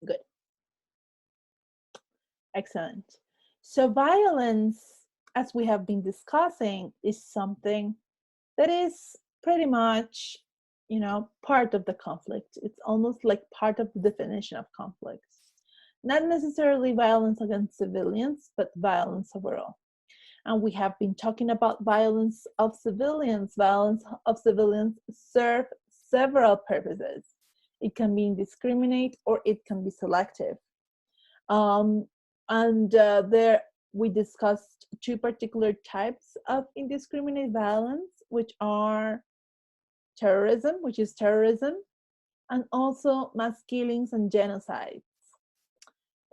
Good. Excellent. So violence, as we have been discussing, is something that is pretty much, part of the conflict. It's almost like part of the definition of conflicts. Not necessarily violence against civilians, but violence overall. And we have been talking about violence of civilians. Violence of civilians serve several purposes. It can be indiscriminate or it can be selective. Um, and there we discussed two particular types of indiscriminate violence, which are terrorism, which is terrorism, and also mass killings and genocides.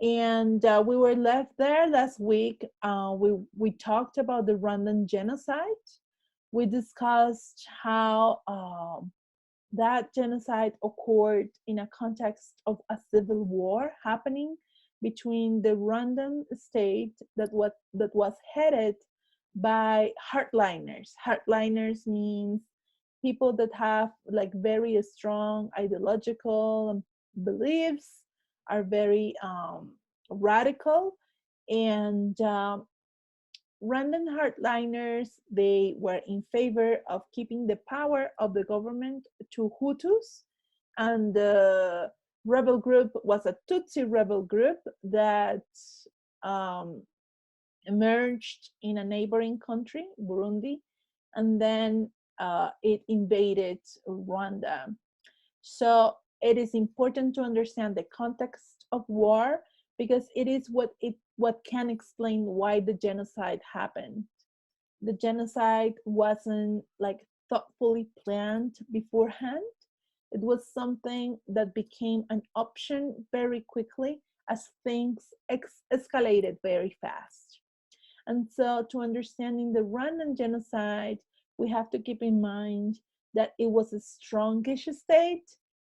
And we were left there last week. We talked about the Rwandan genocide. We discussed how that genocide occurred in a context of a civil war happening between the Rwandan state that was headed by hardliners. Hardliners means people that have like very strong ideological beliefs, are very radical, and Rwandan hardliners, they were in favor of keeping the power of the government to Hutus, and the rebel group was a Tutsi rebel group that um, emerged in a neighboring country, Burundi, and then it invaded Rwanda. So it is important to understand the context of war because it is what can explain why the genocide happened. The genocide wasn't like thoughtfully planned beforehand. It was something that became an option very quickly as things escalated very fast. And so, to understanding the Rwandan genocide, we have to keep in mind that it was a strongish state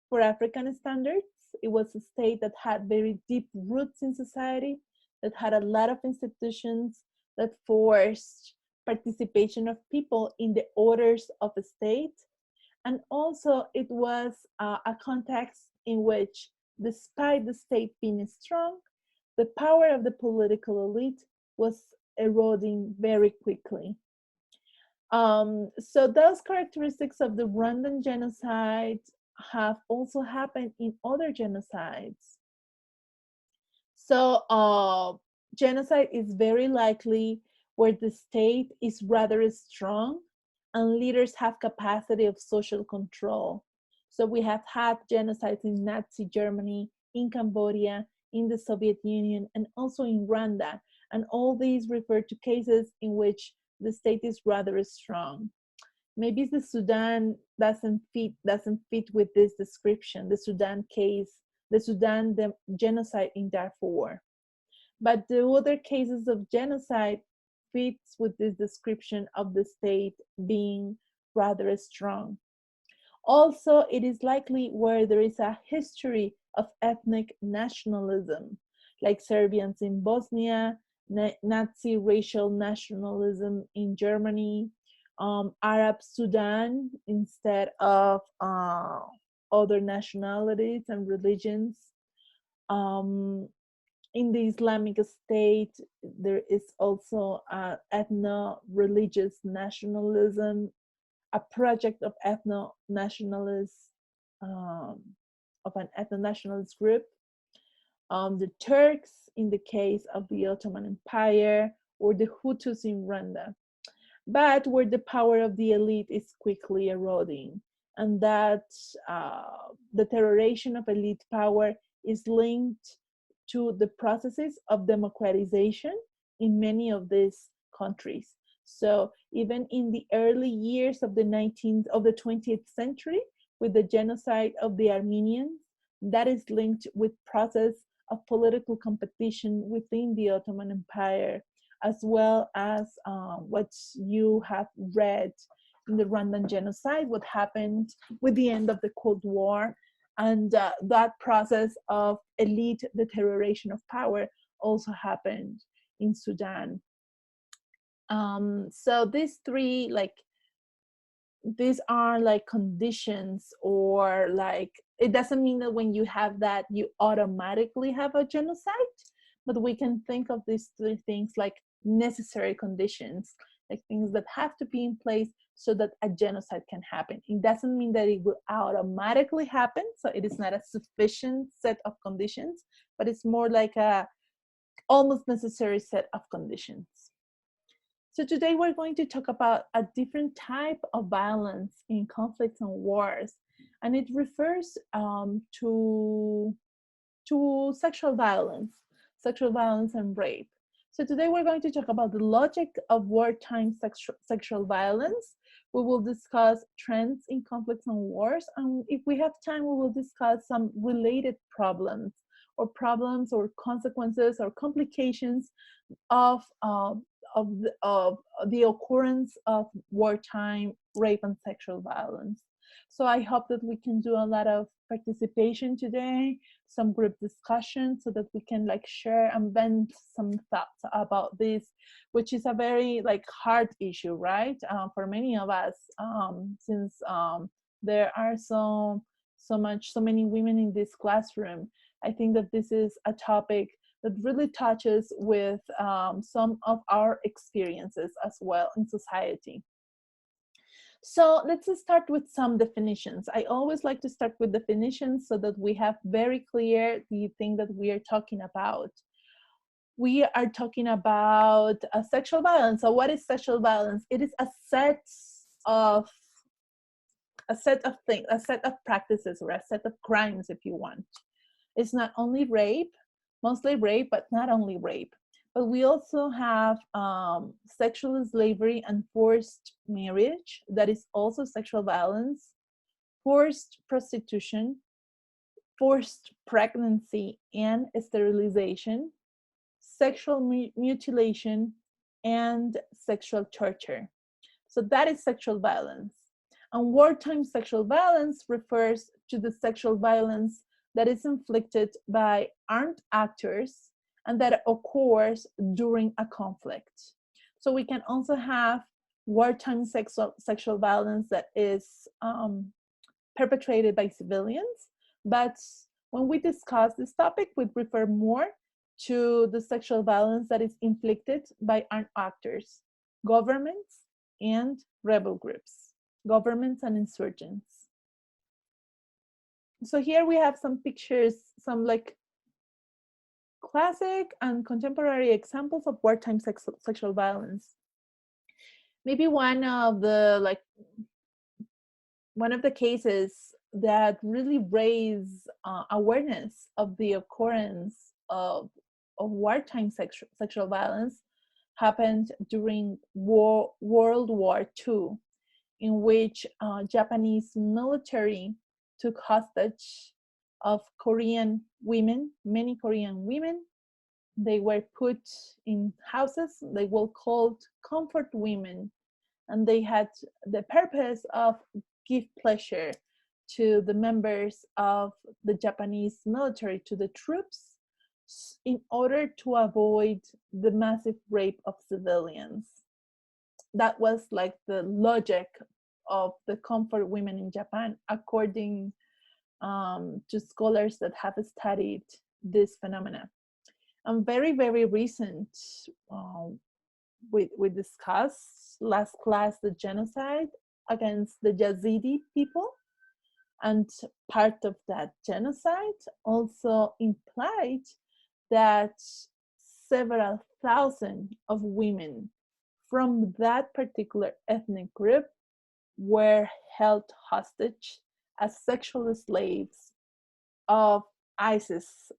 for African standards. It was a state that had very deep roots in society, that had a lot of institutions that forced participation of people in the orders of a state. And also, it was a context in which, despite the state being strong, the power of the political elite was eroding very quickly. So those characteristics of the Rwandan genocide have also happened in other genocides. So genocide is very likely where the state is rather strong and leaders have capacity of social control. So we have had genocides in Nazi Germany, in Cambodia, in the Soviet Union, and also in Rwanda. And all these refer to cases in which the state is rather strong. Maybe the Sudan doesn't fit with this description, the Sudan case, the genocide in Darfur. But the other cases of genocide fits with this description of the state being rather strong. Also, it is likely where there is a history of ethnic nationalism, like Serbians in Bosnia, Nazi racial nationalism in Germany, Arab Sudan instead of other nationalities and religions. Um, in the Islamic State, there is also ethno-religious nationalism, a project of ethno-nationalists, um, of an ethno-nationalist group. The Turks in the case of the Ottoman Empire, or the Hutus in Rwanda, but where the power of the elite is quickly eroding, and that deterioration of elite power is linked to the processes of democratization in many of these countries. So even in the early years of the 20th century, with the genocide of the Armenians, that is linked with process of political competition within the Ottoman Empire, as well as what you have read in the Rwandan genocide, what happened with the end of the Cold War, and that process of elite deterioration of power also happened in Sudan. So these three these are like conditions, or like, it doesn't mean that when you have that you automatically have a genocide, but we can think of these three things like necessary conditions, like things that have to be in place so that a genocide can happen. It doesn't mean that it will automatically happen, so it is not a sufficient set of conditions, but it's more like a almost necessary set of conditions. So today we're going to talk about a different type of violence in conflicts and wars, and it refers to sexual violence and rape. So today we're going to talk about the logic of wartime sexual violence. We will discuss trends in conflicts and wars, and if we have time, we will discuss some related problems or consequences or complications of of the occurrence of wartime rape and sexual violence. So I hope that we can do a lot of participation today, some group discussion, so that we can like share and vent some thoughts about this, which is a very like hard issue, right? For many of us, since there are so many women in this classroom. I think that this is a topic that really touches with some of our experiences as well in society. So let's start with some definitions. I always like to start with definitions so that we have very clear the thing that we are talking about. We are talking about sexual violence. So what is sexual violence? It is a set of things, a set of practices, or a set of crimes, if you want. It's not only rape, mostly rape, but not only rape. But we also have sexual slavery and forced marriage, that is also sexual violence, forced prostitution, forced pregnancy and sterilization, sexual mutilation, and sexual torture. So that is sexual violence. And wartime sexual violence refers to the sexual violence that is inflicted by armed actors and that occurs during a conflict. So we can also have wartime sexual violence that is perpetrated by civilians. But when we discuss this topic, we refer more to the sexual violence that is inflicted by armed actors, governments, and rebel groups, governments and insurgents. So here we have some pictures, some like classic and contemporary examples of wartime sexual violence. Maybe one of the cases that really raise awareness of the occurrence of wartime sexual violence happened during World War II, in which Japanese military took hostage of Korean women, many Korean women. They were put in houses. They were called comfort women, and they had the purpose of give pleasure to the members of the Japanese military, to the troops, in order to avoid the massive rape of civilians. That was like the logic of the comfort women in Japan, according to scholars that have studied this phenomena. And very, very recent, we discussed last class the genocide against the Yazidi people. And part of that genocide also implied that several thousand of women from that particular ethnic group were held hostage as sexual slaves of ISIS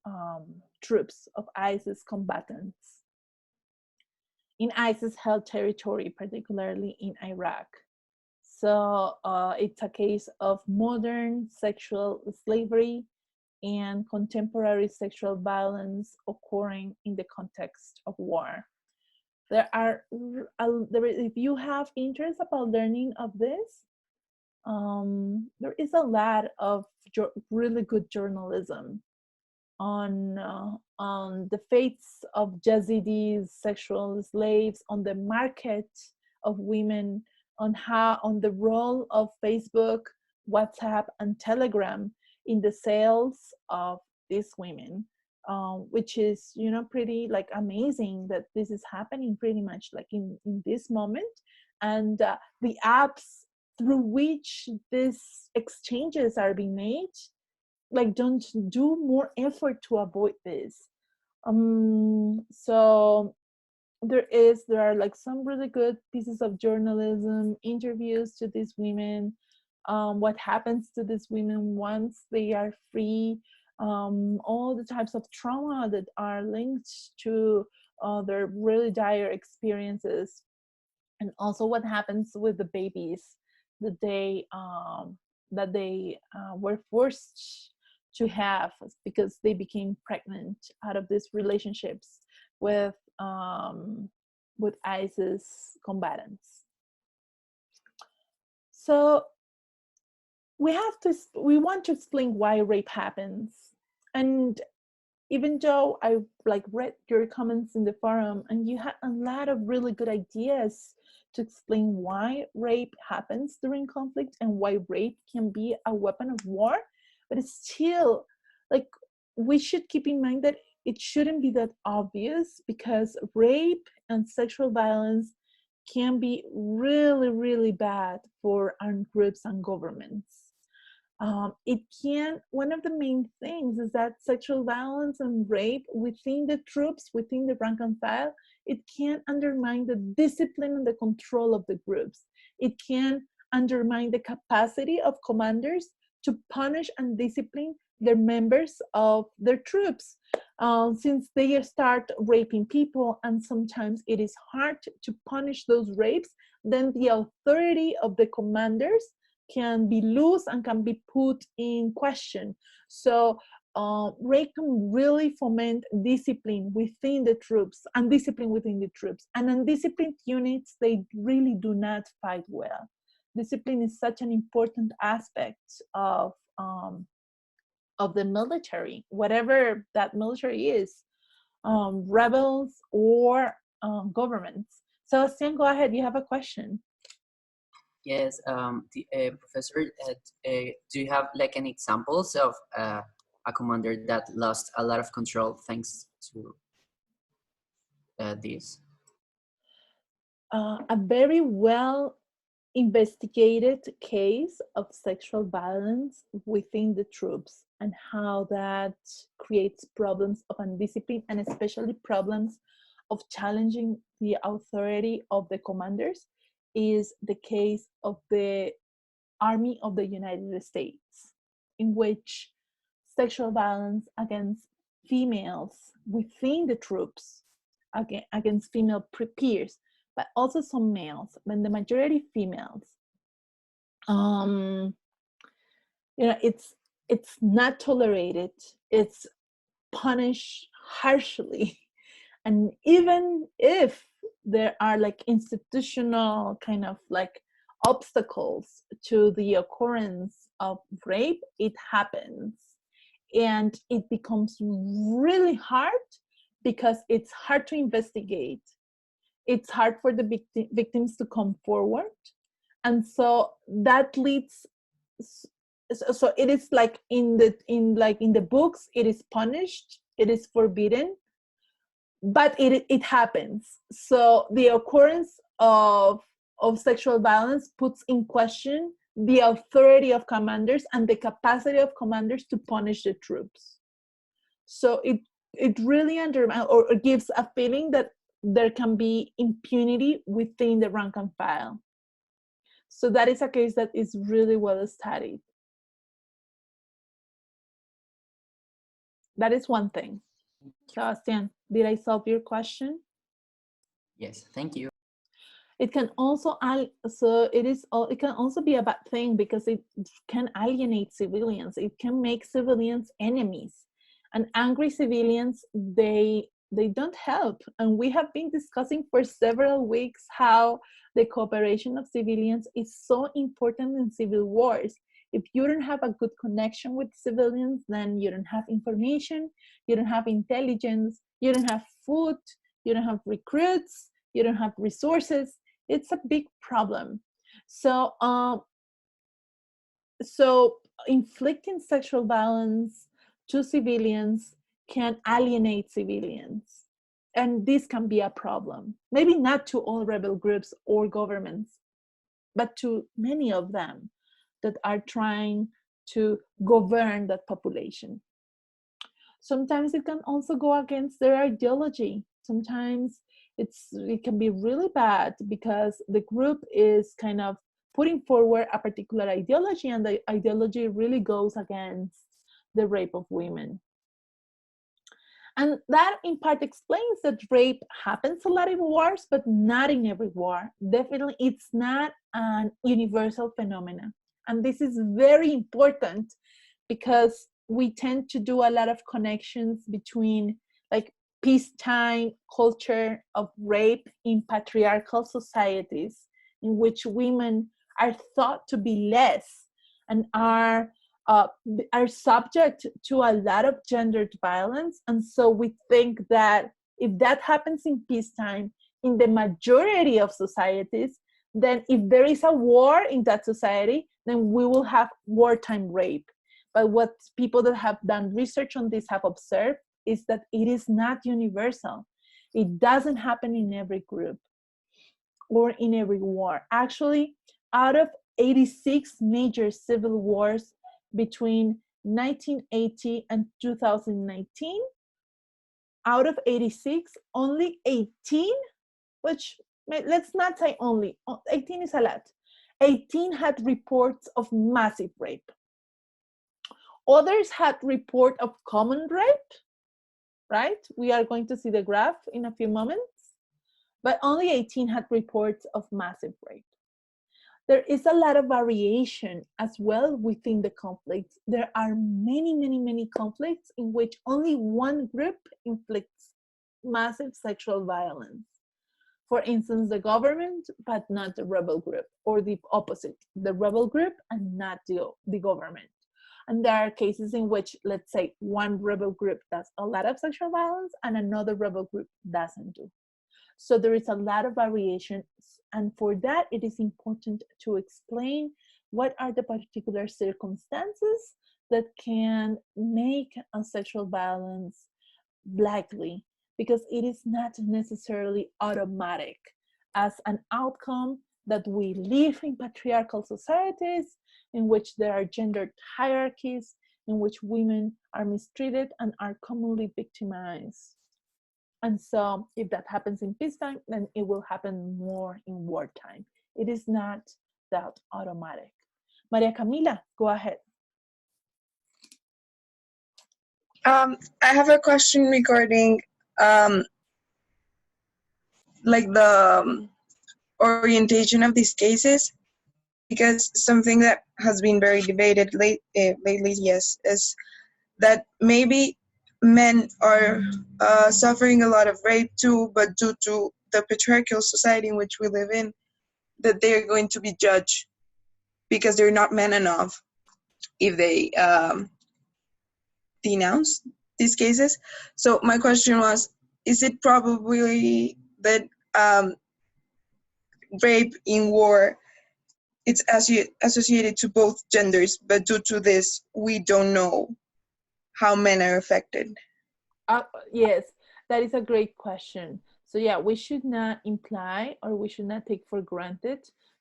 troops, of ISIS combatants in ISIS held territory, particularly in Iraq. So it's a case of modern sexual slavery and contemporary sexual violence occurring in the context of war. If you have interest about learning of this, there is a lot of really good journalism on the fates of Yazidis, sexual slaves, on the market of women on the role of Facebook, WhatsApp, and Telegram in the sales of these women, which is, you know, pretty like amazing that this is happening pretty much like in this moment. And the apps through which these exchanges are being made, like, don't do more effort to avoid this. So there are like some really good pieces of journalism, interviews to these women, what happens to these women once they are free, all the types of trauma that are linked to their really dire experiences, and also what happens with the babies that they were forced to have because they became pregnant out of these relationships with ISIS combatants. So we want to explain why rape happens. And even though I like read your comments in the forum and you had a lot of really good ideas to explain why rape happens during conflict and why rape can be a weapon of war, but it's still like, we should keep in mind that it shouldn't be that obvious, because rape and sexual violence can be really, really bad for armed groups and governments. One of the main things is that sexual violence and rape within the troops, within the rank and file, it can undermine the discipline and the control of the groups. It can undermine the capacity of commanders to punish and discipline their members of their troops, since they start raping people, and sometimes it is hard to punish those rapes, then the authority of the commanders can be loose and can be put in question. So rape can really foment discipline within the troops, and discipline within the troops. And undisciplined units, they really do not fight well. Discipline is such an important aspect of the military, whatever that military is, rebels or governments. So, Sebastian, go ahead. You have a question. Yes, Professor, do you have like any examples of a commander that lost a lot of control thanks to this? A very well investigated case of sexual violence within the troops, and how that creates problems of undiscipline, and especially problems of challenging the authority of the commanders, is the case of the Army of the United States, in which sexual violence against females within the troops, against female peers, but also some males, but the majority females, it's not tolerated. It's punished harshly. And even if there are like institutional kind of like obstacles to the occurrence of rape, it happens. And it becomes really hard because it's hard to investigate. It's hard for the victims to come forward. And so that leads, so it is like in the books, it is punished, it is forbidden, but it happens. So the occurrence of sexual violence puts in question the authority of commanders and the capacity of commanders to punish the troops. So it really undermines or gives a feeling that there can be impunity within the rank and file. So that is a case that is really well studied. That is one thing. Sebastian, did I solve your question? Yes, thank you. It can also it can also be a bad thing, because it can alienate civilians. It can make civilians enemies, and angry civilians, they don't help. And we have been discussing for several weeks how the cooperation of civilians is so important in civil wars. If you don't have a good connection with civilians, then you don't have information, you don't have intelligence, you don't have food, you don't have recruits, you don't have resources. It's a big problem. So, so inflicting sexual violence to civilians can alienate civilians, and this can be a problem. Maybe not to all rebel groups or governments, but to many of them that are trying to govern that population. Sometimes it can also go against their ideology. Sometimes it can be really bad because the group is kind of putting forward a particular ideology, and the ideology really goes against the rape of women. And that in part explains that rape happens a lot in wars, but not in every war. Definitely, it's not an universal phenomenon. And this is very important because we tend to do a lot of connections between like peacetime culture of rape in patriarchal societies in which women are thought to be less and uh, are subject to a lot of gendered violence. And so we think that if that happens in peacetime in the majority of societies, then if there is a war in that society, then we will have wartime rape. But what people that have done research on this have observed is that it is not universal. It doesn't happen in every group or in every war. Actually, out of 86 major civil wars between 1980 and 2019, out of 86, only 18, which let's not say only, 18 is a lot. 18 had reports of massive rape. Others had report of common rape, right? We are going to see the graph in a few moments, but only 18 had reports of massive rape. There is a lot of variation as well within the conflicts. There are many, many, many conflicts in which only one group inflicts massive sexual violence. For instance, the government, but not the rebel group, or the opposite, the rebel group and not the government. And there are cases in which, let's say, one rebel group does a lot of sexual violence and another rebel group doesn't do. So there is a lot of variation. And for that, it is important to explain what are the particular circumstances that can make a sexual violence likely, because it is not necessarily automatic as an outcome that we live in patriarchal societies in which there are gendered hierarchies, in which women are mistreated and are commonly victimized. And so if that happens in peacetime, then it will happen more in wartime. It is not that automatic. Maria Camila, go ahead. I have a question regarding like the orientation of these cases, because something that has been very debated lately, yes, is that maybe men are suffering a lot of rape too, but due to the patriarchal society in which we live in, that they are going to be judged because they're not men enough if they denounce these cases. So my question was, is it probably that rape in war, it's associated to both genders, but due to this, we don't know how men are affected? Yes, that is a great question. So yeah, we should not imply or we should not take for granted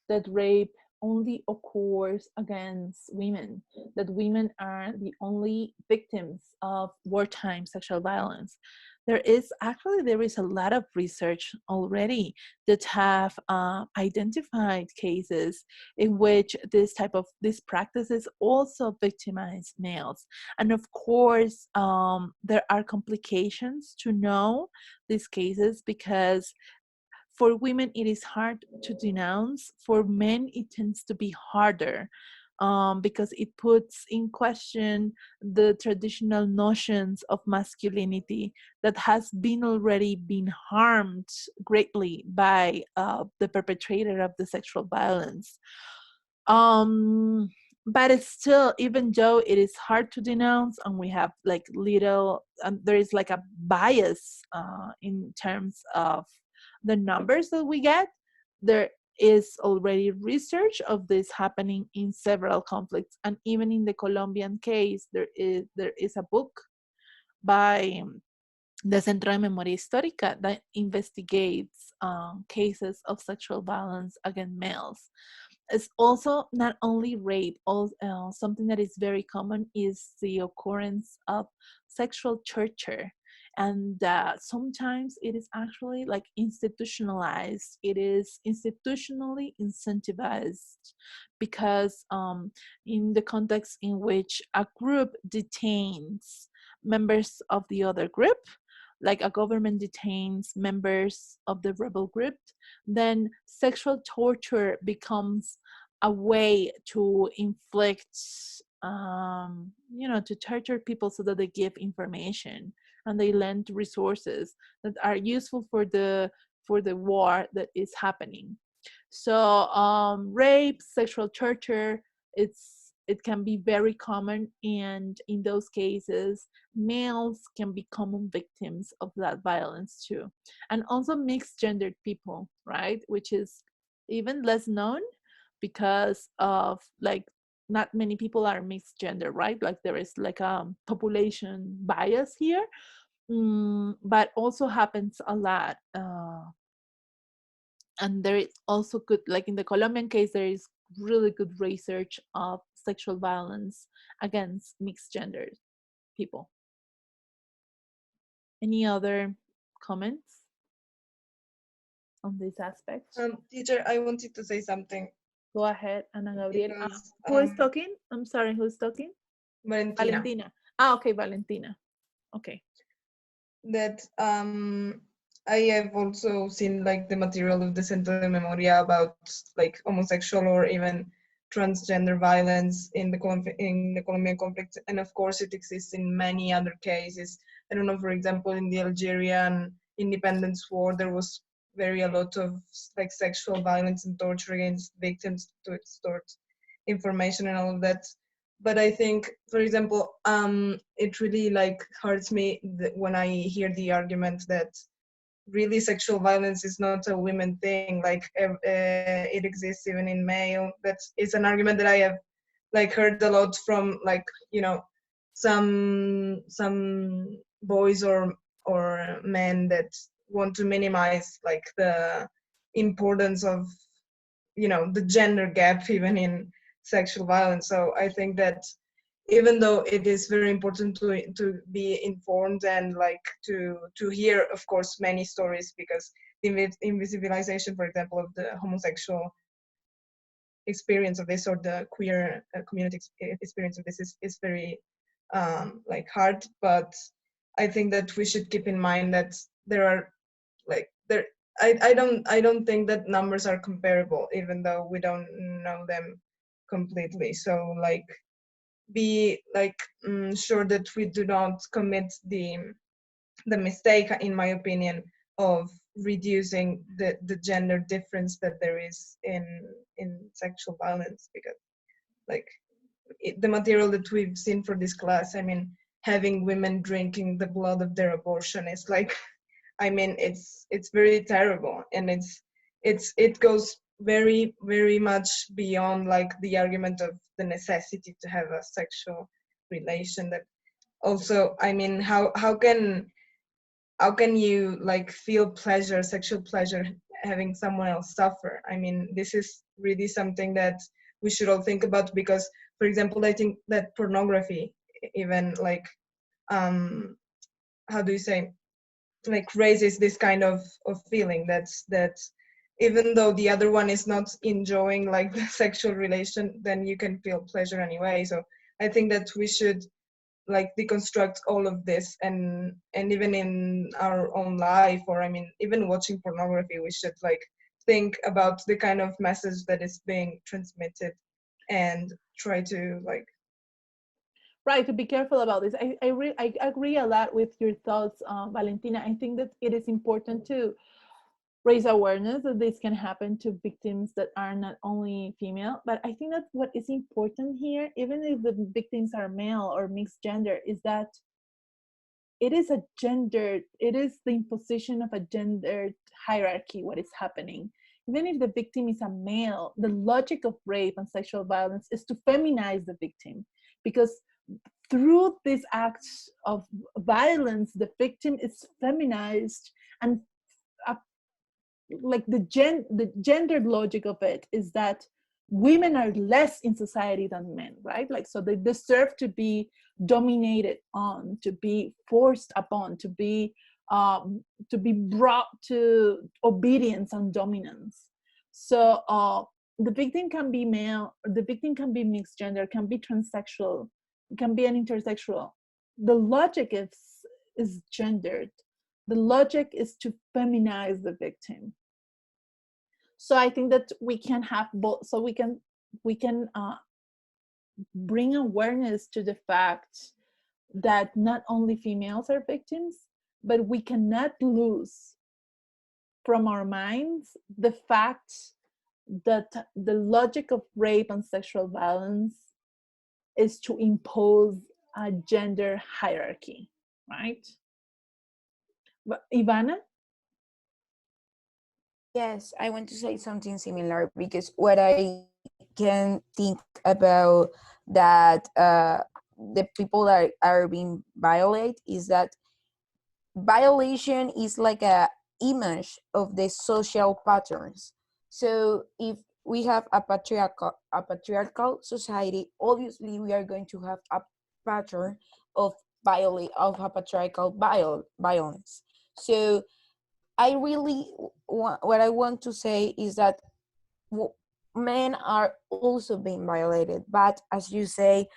that rape only occurs against women, that women are the only victims of wartime sexual violence. There is a lot of research already that have identified cases in which these practices also victimize males. And of course, there are complications to know these cases because for women it is hard to denounce. For men it tends to be harder because it puts in question the traditional notions of masculinity that has been already been harmed greatly by the perpetrator of the sexual violence. But it's still, even though it is hard to denounce and we have like little there is like a bias in terms of the numbers that we get, there is already research of this happening in several conflicts, and even in the Colombian case, there is a book by the Centro de Memoria Histórica that investigates cases of sexual violence against males. It's also not only rape, something that is very common is the occurrence of sexual torture. And sometimes it is actually like institutionalized, it is institutionally incentivized, because in the context in which a group detains members of the other group, like a government detains members of the rebel group, then sexual torture becomes a way to inflict, to torture people so that they give information and they lend resources that are useful for the war that is happening. So rape, sexual torture, it can be very common, and in those cases, males can be common victims of that violence too. And also mixed gendered people, right? Which is even less known because of like not many people are mixed gender, right? Like there is like a population bias here. But also happens a lot. And there is also good, like in the Colombian case, there is really good research of sexual violence against mixed gender people. Any other comments on this aspect? Teacher, I wanted to say something Go ahead, Ana Gabriel. because Who is talking? I'm sorry, who's talking? Valentina, Valentina. Okay, Valentina. Okay. that I have also seen like the material of the Centro de Memoria about like homosexual or even transgender violence in the Colombian conflict, and of course it exists in many other cases. I don't know, for example, in the Algerian independence war, there was very a lot of like sexual violence and torture against victims to extort information and all of that. But I think, for example, it really like hurts me when I hear the argument that really sexual violence is not a women thing, like it exists even in male. That is an argument that I have like heard a lot from like, you know, some boys or men that want to minimize like the importance of, you know, the gender gap even in sexual violence. So I think that even though it is very important to be informed and like to hear, of course, many stories, because the invisibilization, for example, of the homosexual experience of this or the queer community experience of this is very like hard. But I think that we should keep in mind that there are like there I don't think that numbers are comparable, even though we don't know them completely. So like be like sure that we do not commit the mistake, in my opinion, of reducing the gender difference that there is in sexual violence, because like the material that we've seen for this class, I mean, having women drinking the blood of their abortion is like, I mean, it's very terrible, and it goes very very much beyond like the argument of the necessity to have a sexual relation. That also, I mean, how can you like feel pleasure, sexual pleasure, having someone else suffer? I mean, this is really something that we should all think about, because, for example, I think that pornography even like how do you say, like raises this kind of feeling that even though the other one is not enjoying like the sexual relation, then you can feel pleasure anyway. So I think that we should like deconstruct all of this, and even in our own life, or I mean even watching pornography, we should like think about the kind of message that is being transmitted and try to like Right, to be careful about this. I agree a lot with your thoughts, Valentina. I think that it is important to raise awareness that this can happen to victims that are not only female, but I think that what is important here, even if the victims are male or mixed gender, is that it is it is the imposition of a gendered hierarchy what is happening. even if the victim is a male, the logic of rape and sexual violence is to feminize the victim, because through these acts of violence, the victim is feminized, and uh, like the gendered logic of it is that women are less in society than men, right? Like, so they deserve to be dominated on, to be forced upon, to be brought to obedience and dominance. So the victim can be male, or the victim can be mixed gender, can be transsexual, can be an intersexual. The logic is gendered. The logic is to feminize the victim. So I think that we can have both. So we can bring awareness to the fact that not only females are victims, but we cannot lose from our minds the fact that the logic of rape and sexual violence is to impose a gender hierarchy, right? But Ivana? Yes, I want to say something similar, because what I can think about that the people that are being violated is that violation is like a image of the social patterns. So if we have a patriarchal society, obviously we are going to have a pattern of a patriarchal violence. So I really what I want to say is that men are also being violated, but as you say,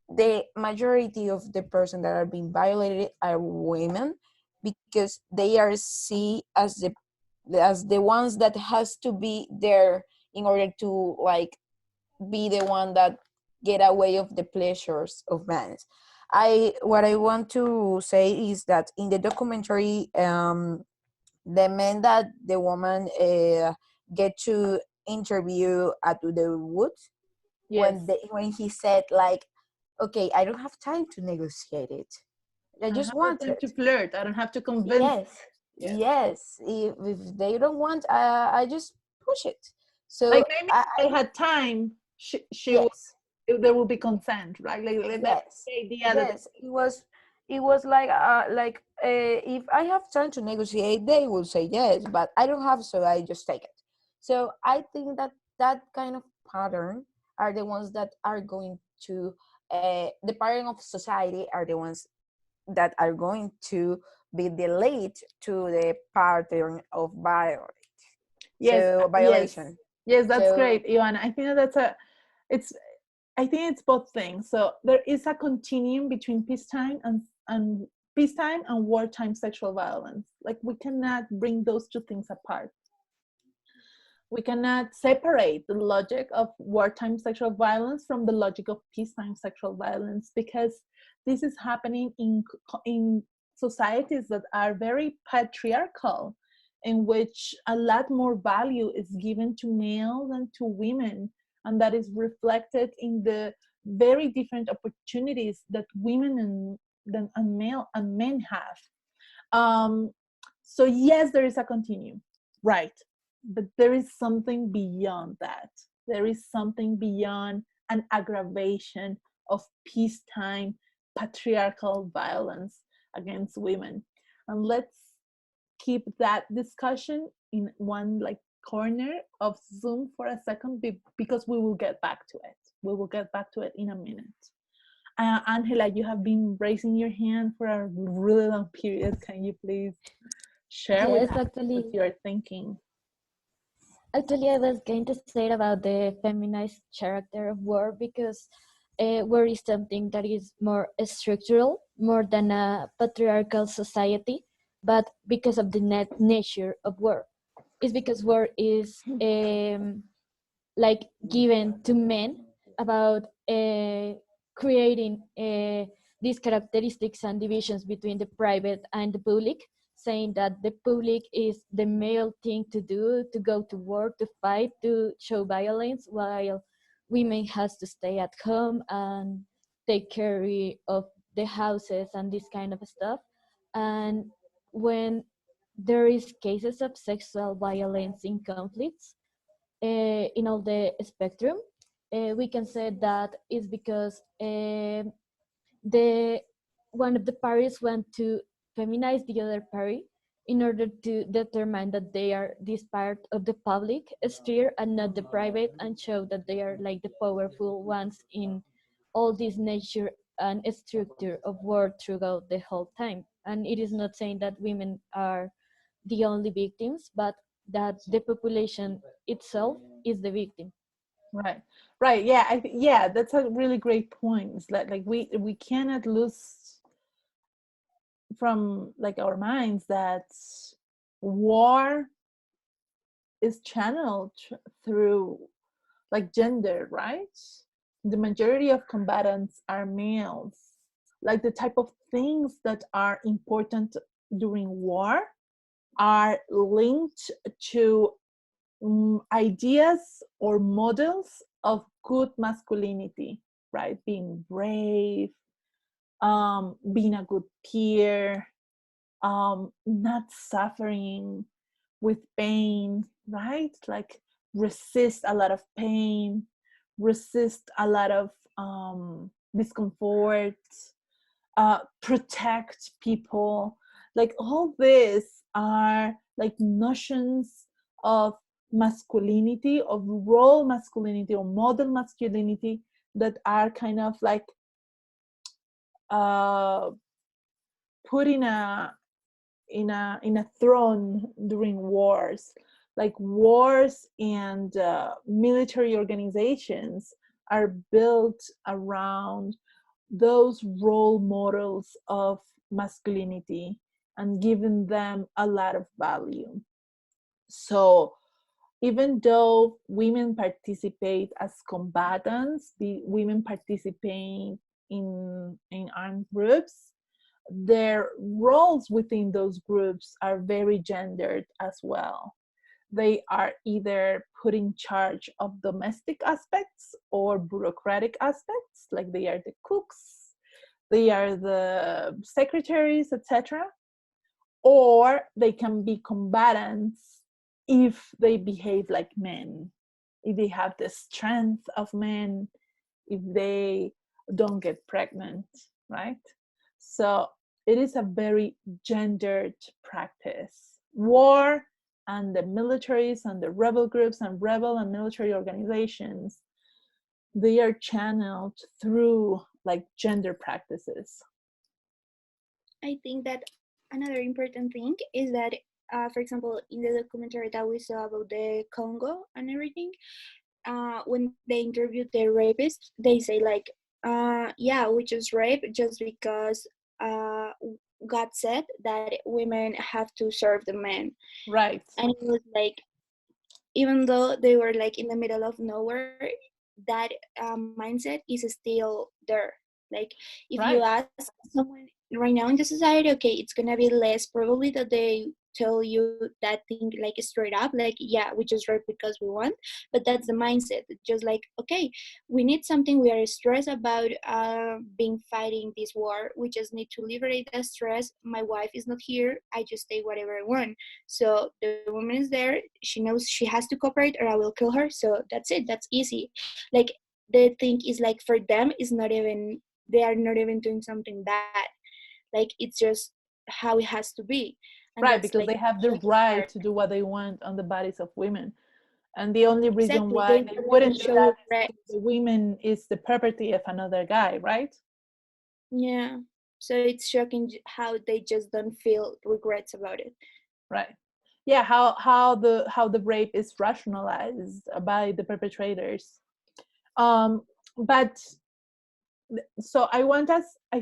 the majority of the person that are being violated are women, because they are seen as the ones that has to be there in order to like be the one that get away of the pleasures of men. What I want to say is that in the documentary, the man that the woman get to interview at the woods, Yes. when he said like, okay, I don't have time to negotiate it, I just want to it. flirt. I don't have to convince. Yes, yes. If they don't want, I just push it. So Like, maybe if I had time, yes, there will be consent, right? Like that's yes, the idea that yes. It was like if I have time to negotiate, they will say yes, but I don't have, so I just take it. So I think that that kind of pattern are the ones that are going to the pattern of society are the ones that are going to be the lead to the pattern of yes, violation. yes, that's So great, Ioana. I think it's I think it's both things. So there is a continuum between peacetime and peacetime and wartime sexual violence. Like, we cannot bring those two things apart. We cannot separate the logic of wartime sexual violence from the logic of peacetime sexual violence, because this is happening in societies that are very patriarchal, in which a lot more value is given to male than to women, and that is reflected in the very different opportunities that women and men have. So yes, there is a continuum, right? But there is something beyond that. There is something beyond an aggravation of peacetime patriarchal violence against women. And let's keep that discussion in one like corner of Zoom for a second, because we will get back to it. We will get back to it in a minute. Angela, you have been raising your hand for a really long period. Can you please share with Yes, us what you're thinking? actually, I was going to say about the feminized character of war, because war is something that is more structural, more than a patriarchal society, but because of the nature of war. It's because war is like given to men about creating these characteristics and divisions between the private and the public, saying that the public is the male thing to do, to go to war, to fight, to show violence, while women has to stay at home and take care of the houses and this kind of stuff. And when there is cases of sexual violence in conflicts, in all the spectrum. We can say that is because the one of the parties want to feminize the other party in order to determine that they are this part of the public sphere and not the private, and show that they are like the powerful ones in all this nature and structure of war throughout the whole time. And it is not saying that women are the only victims, but that the population itself is the victim. Right, right. Yeah, yeah, that's a really great point. It's like we cannot lose from like our minds that war is channeled through like gender, right? The majority of combatants are males. Like the type of things that are important during war are linked to ideas or models of good masculinity, right? Being brave, being a good peer, not suffering with pain, right? Like resist a lot of pain, resist a lot of discomfort, protect people. Like all this are like notions of masculinity, of role masculinity or model masculinity that are kind of like uh, put in a throne during wars. Like wars and military organizations are built around those role models of masculinity and giving them a lot of value. So even though women participate as combatants, the women participate in armed groups, their roles within those groups are very gendered as well. They are either put in charge of domestic aspects or bureaucratic aspects, like they are the cooks, they are the secretaries, etc. Or they can be combatants if they behave like men, if they have the strength of men, if they don't get pregnant, right? So it is a very gendered practice. War and the militaries and the rebel groups and rebel and military organizations, they are channeled through like gender practices. I think that another important thing is that, for example, in the documentary that we saw about the Congo and everything, when they interviewed the rapists, they say like, yeah, we just rape just because God said that women have to serve the men. Right. And it was like, even though they were like in the middle of nowhere, that mindset is still there. Like if you Right. ask someone right now in the society, okay, it's gonna be less probably that they tell you that thing like straight up, like, yeah, we just write because we want. But that's the mindset, just like, okay, we need something, we are stressed about being fighting this war, we just need to liberate that stress. My wife is not here, I just take whatever I want. So the woman is there, she knows she has to cooperate or I will kill her. So that's it, that's easy. Like the thing is like for them is not even, they are not even doing something bad. Like it's just how it has to be. And Right, that's because like they have the shocking right part. to do what they want on the bodies of women. And the only reason Exactly, why they they don't even wouldn't do show that is regret. because the women is the property of another guy, right? Yeah, so it's shocking how they just don't feel regrets about it. Right. Yeah, how the rape is rationalized by the perpetrators. But so I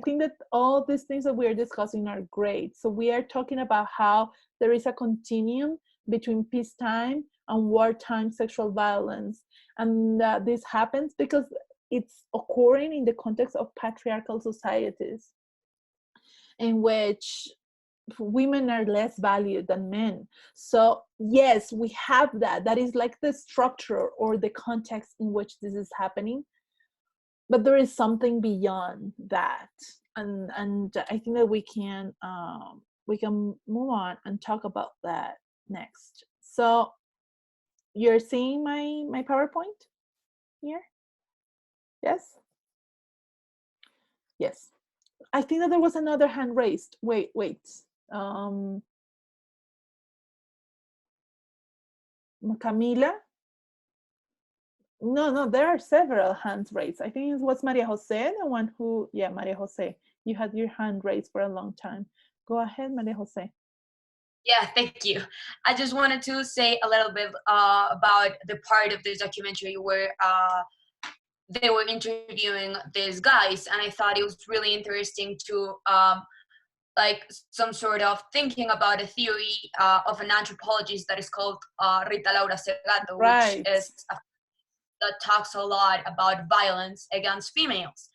think that all these things that we're discussing are great. So we are talking about how there is a continuum between peacetime and wartime sexual violence, and this happens because it's occurring in the context of patriarchal societies in which women are less valued than men. So yes, we have that is like the structure or the context in which this is happening, but there is something beyond that. And I think that we can move on and talk about that next. So You're seeing my PowerPoint here? Yes? Yes. I think that there was another hand raised. Wait. Camila? No, there are several hands raised. I think it was Maria Jose, the one who, yeah, Maria Jose. You had your hand raised for a long time. Go ahead, Maria Jose. Yeah, thank you. I just wanted to say a little bit about the part of this documentary where they were interviewing these guys, and I thought it was really interesting to like some sort of thinking about a theory of an anthropologist that is called Rita Laura Segato, Right. which is that talks a lot about violence against females,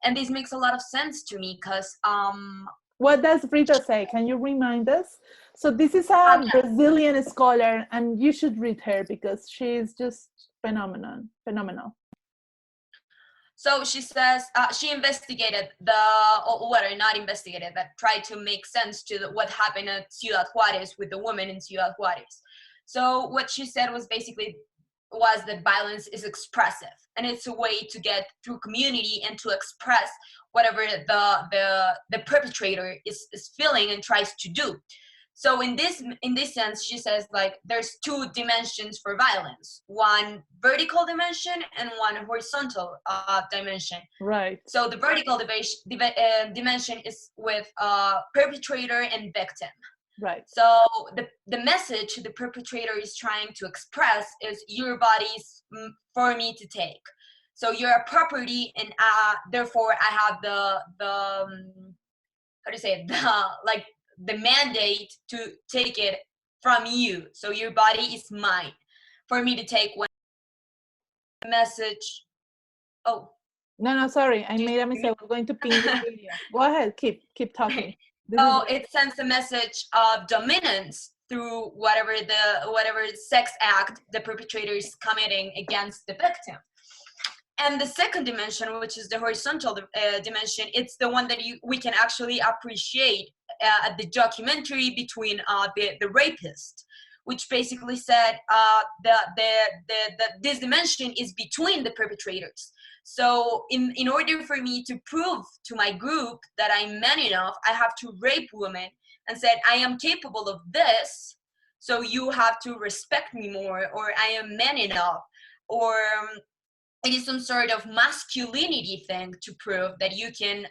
and this makes a lot of sense to me because what does Rita say? Can you remind us? So this is a Brazilian scholar, and you should read her because she's just phenomenal. So she says she investigated not investigated, but tried to make sense to what happened at Ciudad Juarez with the woman in Ciudad Juarez. So what she said was that violence is expressive, and it's a way to get through community and to express whatever the perpetrator is feeling and tries to do. So in this sense, she says, like, there's two dimensions for violence: one vertical dimension and one horizontal dimension. Right. So the vertical dimension is with perpetrator and victim. Right. So the message the perpetrator is trying to express is, your body's for me to take. So you're a property, and therefore I have the mandate to take it from you. So your body is mine for me to take. When the message, no, sorry, I made a mistake. We're going to ping the video. Go ahead, keep talking. It sends a message of dominance through whatever sex act the perpetrator is committing against the victim. And the second dimension, which is the horizontal dimension, it's the one that we can actually appreciate at the documentary between the rapist, which basically said this dimension is between the perpetrators. So in order for me to prove to my group that I'm man enough, I have to rape women and said, I am capable of this, so you have to respect me more, or I am man enough, or it is some sort of masculinity thing to prove that you can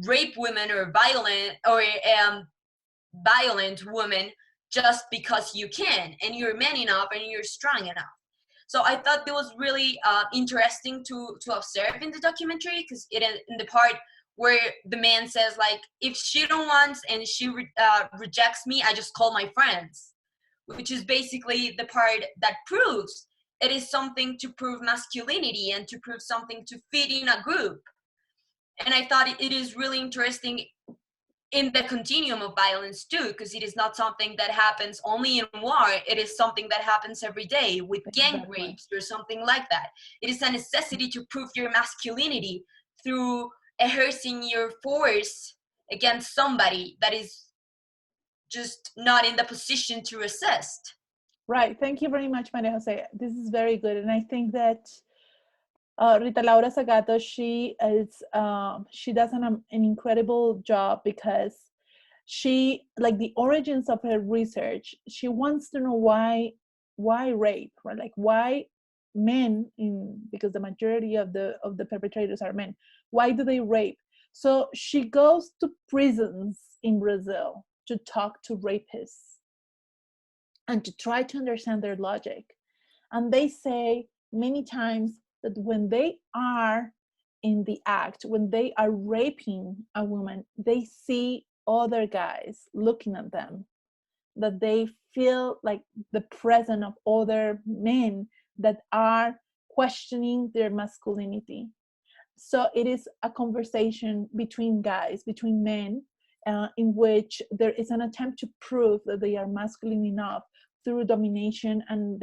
rape women or violent women just because you can, and you're man enough and you're strong enough. So I thought that was really interesting to observe in the documentary, because it in the part where the man says, like, if she don't want and she rejects me, I just call my friends, which is basically the part that proves it is something to prove masculinity and to prove something to fit in a group. And I thought it is really interesting in the continuum of violence too, because it is not something that happens only in war. It is something that happens every day with gang rapes or something like that. It is a necessity to prove your masculinity through exerting your force against somebody that is just not in the position to resist. Right. Thank you very much, Maria Jose. This is very good. And I think that Rita Laura Segato, she does an incredible job, because she, like, the origins of her research, she wants to know why rape, right? Like, why men, because the majority of the perpetrators are men, why do they rape? So she goes to prisons in Brazil to talk to rapists and to try to understand their logic. And they say many times that when they are in the act, when they are raping a woman, they see other guys looking at them, that they feel like the presence of other men that are questioning their masculinity. So it is a conversation between guys, between men, in which there is an attempt to prove that they are masculine enough through domination and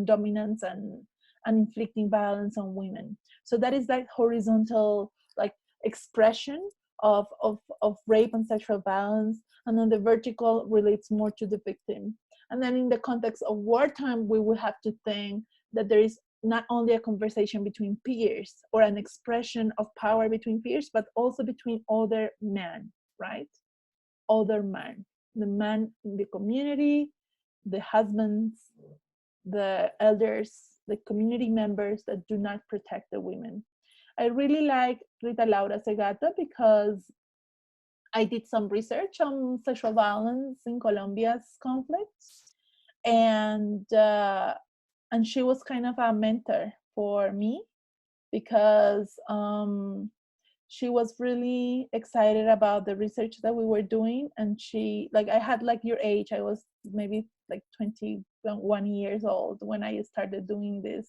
dominance and inflicting violence on women. So that is that horizontal, like, expression of rape and sexual violence, and then the vertical relates more to the victim. And then in the context of wartime, we will have to think that there is not only a conversation between peers or an expression of power between peers, but also between other men, right? Other men, the men in the community, the husbands, the elders, the community members that do not protect the women. I really like Rita Laura Segato because I did some research on sexual violence in Colombia's conflicts, and she was kind of a mentor for me because she was really excited about the research that we were doing, and she, like, I had like your age. I was maybe like 21 years old when I started doing this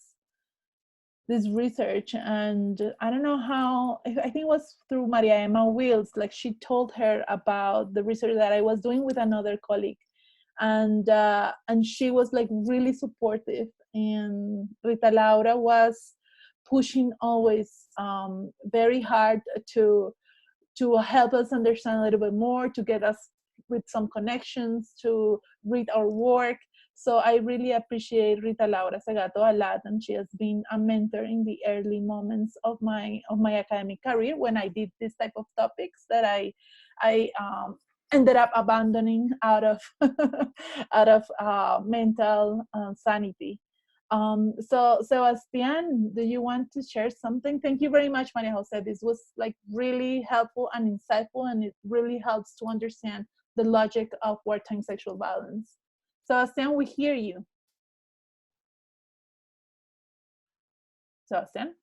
research. And I don't know how, I think it was through Maria Emma Wills, like she told her about the research that I was doing with another colleague, and she was like really supportive, and Rita Laura was pushing always very hard to help us understand a little bit more, to get us with some connections, to read our work. So I really appreciate Rita Laura Segato a lot, and she has been a mentor in the early moments of my academic career when I did this type of topics that I ended up abandoning out of out of mental sanity. So Sebastian, do you want to share something? Thank you very much, Maria Jose. This was like really helpful and insightful, and it really helps to understand the logic of wartime sexual violence. Sebastian, we hear you. Sebastian?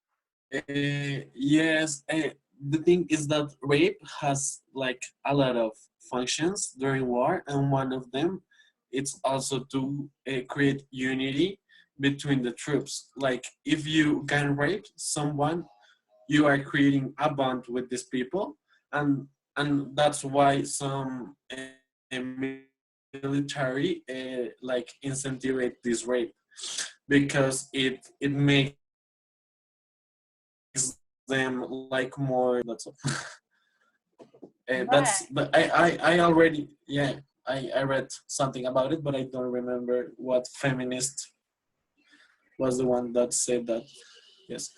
Yes, the thing is that rape has like a lot of functions during war, and one of them it's also to create unity between the troops. Like if you can rape someone, you are creating a bond with these people, and that's why some military like incentivize this rape because it makes them like more. That's all. That's but I already I read something about it, but I don't remember what feminist was the one that said that. Yes.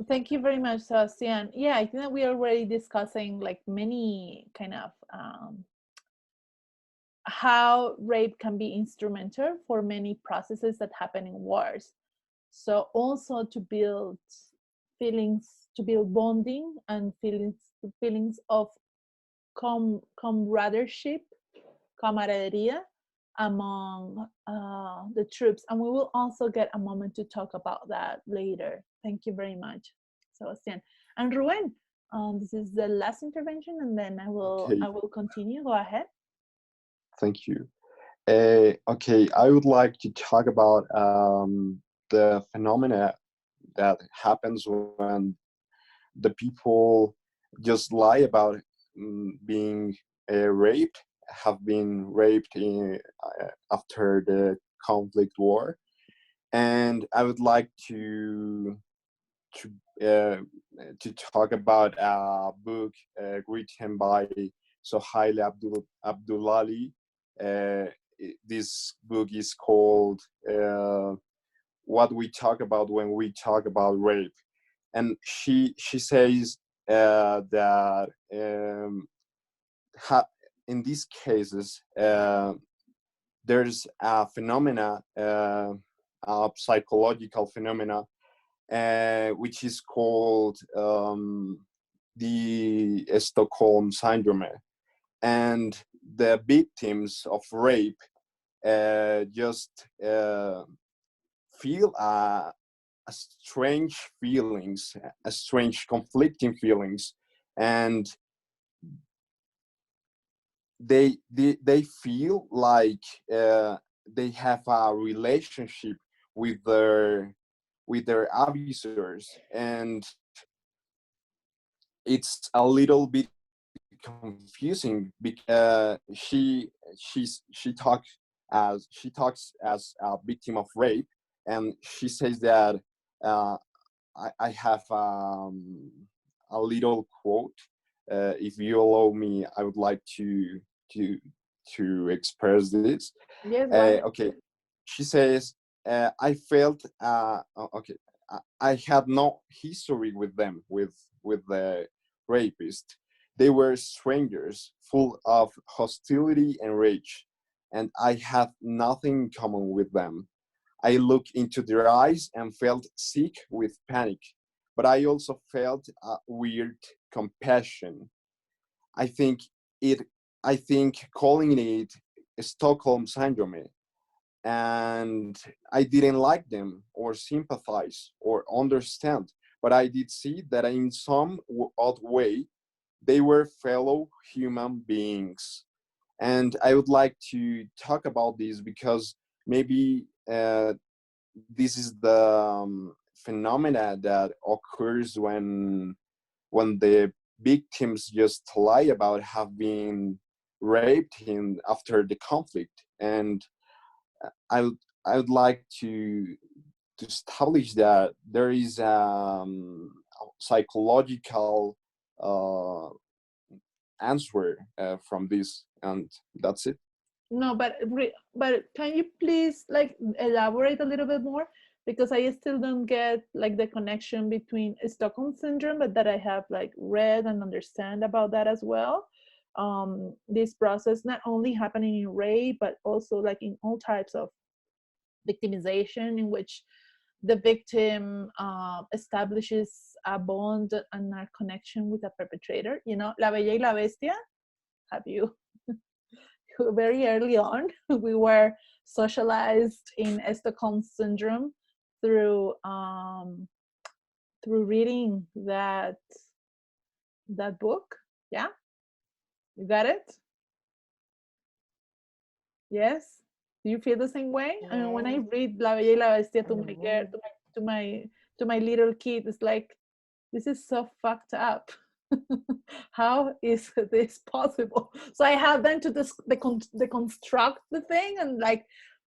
Thank you very much, Sebastian. Yeah, I think that we are already discussing like many kind of how rape can be instrumental for many processes that happen in wars. So also to build feelings, to build bonding and feelings of comradeship, camaraderia among the troops. And we will also get a moment to talk about that later. Thank you very much, Sebastian. And Ruben, this is the last intervention, and then I will continue. Go ahead. Thank you. Okay, I would like to talk about the phenomena that happens when the people just lie about being raped, have been raped after the conflict war. And I would like to talk about a book written by Sohail Abdullahi. This book is called What We Talk About When We Talk About Rape. And she says that in these cases, there's a phenomena, a psychological phenomena, which is called the Stockholm Syndrome. And the victims of rape just feel a strange feelings, a strange conflicting feelings, and they feel like they have a relationship with their abusers, and it's a little bit confusing because she talks as a victim of rape, and she says that I have a little quote. If you allow me, I would like to to express this. Yes, go ahead. Okay, she says, I felt okay. I had no history with them, with the rapist. They were strangers, full of hostility and rage, and I had nothing in common with them. I looked into their eyes and felt sick with panic, but I also felt a weird compassion. I think it. I think calling it Stockholm syndrome, and I didn't like them or sympathize or understand, but I did see that in some odd way they were fellow human beings. And I would like to talk about this because maybe this is the phenomena that occurs when the victims just lie about have been raped in after the conflict. And I would I would like to establish that there is psychological uh, answer from this, and that's it. No, but can you please like elaborate a little bit more? Because I still don't get like the connection between Stockholm syndrome, but that I have like read and understand about that as well. This process not only happening in rape, but also like in all types of victimization in which the victim establishes a bond and a connection with a perpetrator. You know, La Bella y la Bestia. Have you very early on we were socialized in Stockholm syndrome through through reading that book. Yeah, you got it. Yes. Do you feel the same way? I mean, when I read La Bella y la Bestia to my girl, to my to my little kid, it's like this is so fucked up. How is this possible? So I have then to deconstruct the thing and like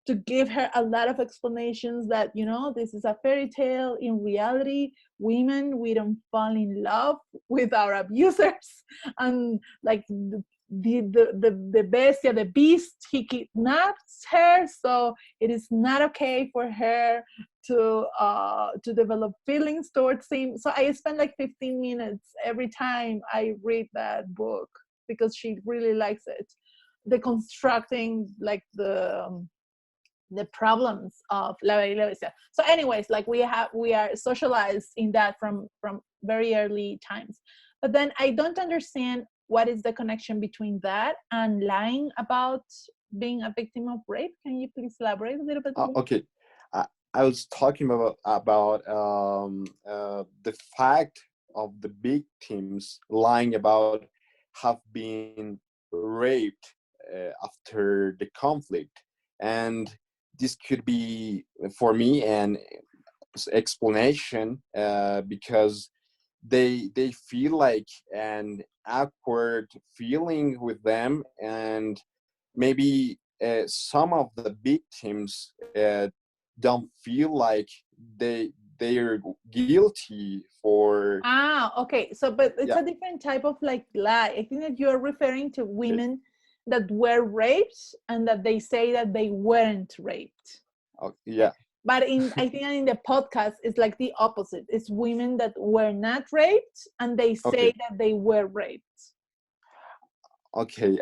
to give her a lot of explanations that, you know, this is a fairy tale. In reality, women, we don't fall in love with our abusers. And like the bestia, the beast, he kidnaps her, so it is not okay for her to develop feelings towards him. So I spend like 15 minutes every time I read that book because she really likes it, deconstructing like the problems of La Bella y la Bestia. So anyways, like we are socialized in that from very early times. But then I don't understand what is the connection between that and lying about being a victim of rape. Can you please elaborate a little bit more? Okay, I was talking about the fact of the victims lying about have been raped after the conflict, and this could be for me an explanation because they feel like an awkward feeling with them, and maybe some of the victims don't feel like they're guilty for Okay, so but it's yeah. a different type of like lie. I think that you're referring to women that were raped and that they say that they weren't raped. Yeah. But I think in the podcast it's like the opposite. It's women that were not raped and they say that they were raped. Okay,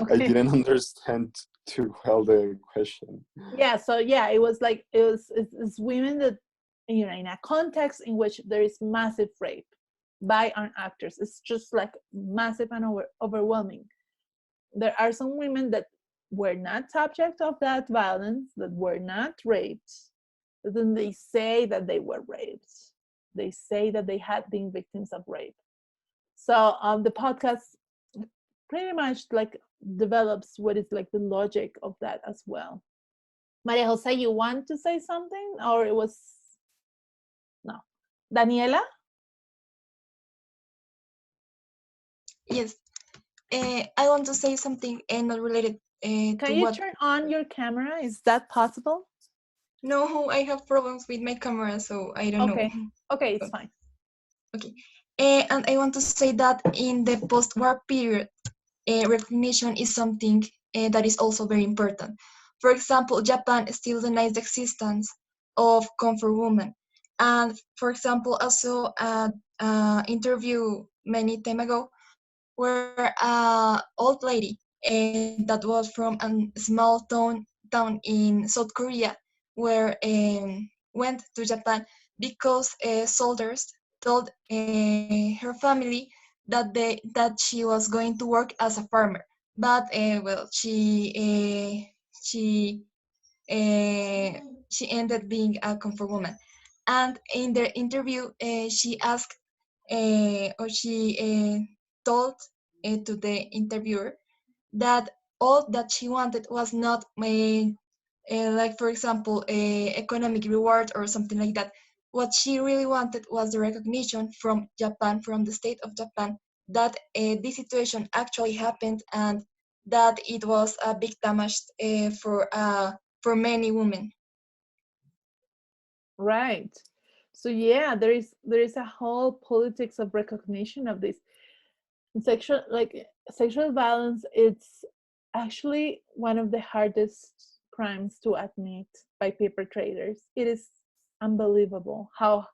Okay. I didn't understand too well the question. Yeah, so yeah, it was like it's women that, you know, in a context in which there is massive rape by our actors. It's just like massive and overwhelming. There are some women that were not subject of that violence, that were not raped, but then they say that they were raped. They say that they had been victims of rape. So the podcast pretty much like develops what is like the logic of that as well. Maria Jose, you want to say something, or it was no? Daniela? Yes, I want to say something not related Can to you what. turn on your camera? Is that possible? No, I have problems with my camera, so I don't know. Okay, it's fine. Okay, and I want to say that in the post-war period, recognition is something that is also very important. For example, Japan still denies the existence of comfort women. And for example, also an interview many time ago where old lady that was from a small town in South Korea, where went to Japan because soldiers told her family that she was going to work as a farmer, but well, she ended being a comfort woman. And in the interview, she asked or she told to the interviewer that all that she wanted was not like, for example, a economic reward or something like that. What she really wanted was the recognition from Japan, from the state of Japan, that this situation actually happened and that it was a big damage for many women. Right. So yeah, there is a whole politics of recognition of this. And sexual violence, it's actually one of the hardest crimes to admit by perpetrators. It is unbelievable how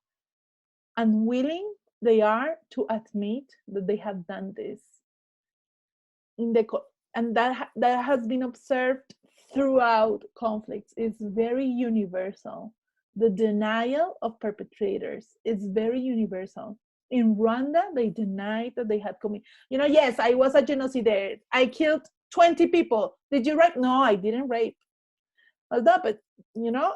unwilling they are to admit that they have done this. In the and that has been observed throughout conflicts. It's very universal. The denial of perpetrators is very universal. In Rwanda, they denied that they had committed. Yes, I was a genocide. I killed 20 people. Did you rape? No, I didn't rape. But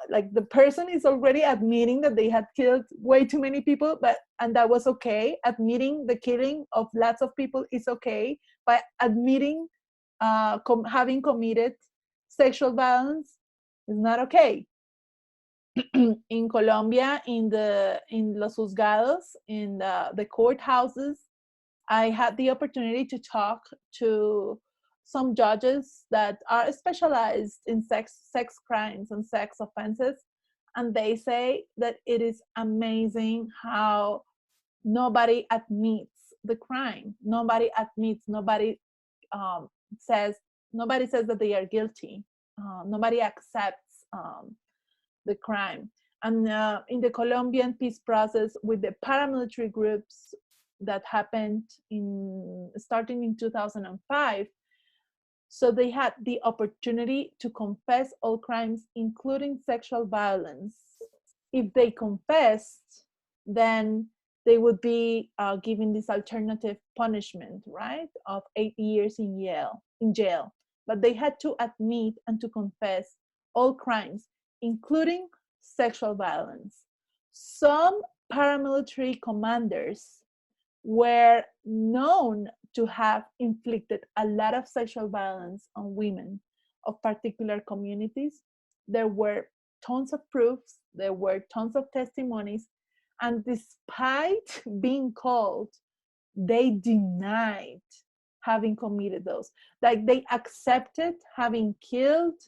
like the person is already admitting that they had killed way too many people, and that was okay. Admitting the killing of lots of people is okay, but admitting having committed sexual violence is not okay. In Colombia, in los juzgados, in the courthouses, I had the opportunity to talk to some judges that are specialized in sex crimes and sex offenses, and they say that it is amazing how nobody admits the crime. Nobody admits. Says nobody says that they are guilty. Nobody accepts the crime. And in the Colombian peace process with the paramilitary groups that happened starting in 2005, so they had the opportunity to confess all crimes, including sexual violence. If they confessed, then they would be given this alternative punishment, right, of 8 years in jail. But they had to admit and to confess all crimes, including sexual violence. Some paramilitary commanders were known to have inflicted a lot of sexual violence on women of particular communities. There were tons of proofs, there were tons of testimonies, and despite being called, they denied having committed those. Like they accepted having killed,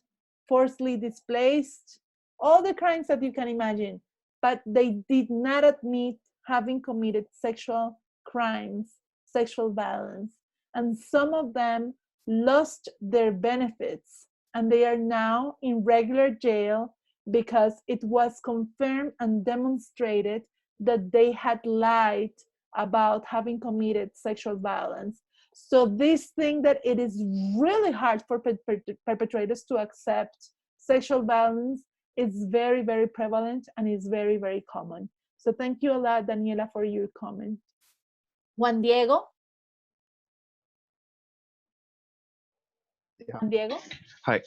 forcibly displaced, all the crimes that you can imagine, but they did not admit having committed sexual crimes, sexual violence. And some of them lost their benefits and they are now in regular jail because it was confirmed and demonstrated that they had lied about having committed sexual violence. So this thing that it is really hard for perpetrators to accept sexual violence is very, very prevalent and is very, very common. So thank you a lot, Daniela, for your comment. Juan Diego? Yeah. Juan Diego? Hi.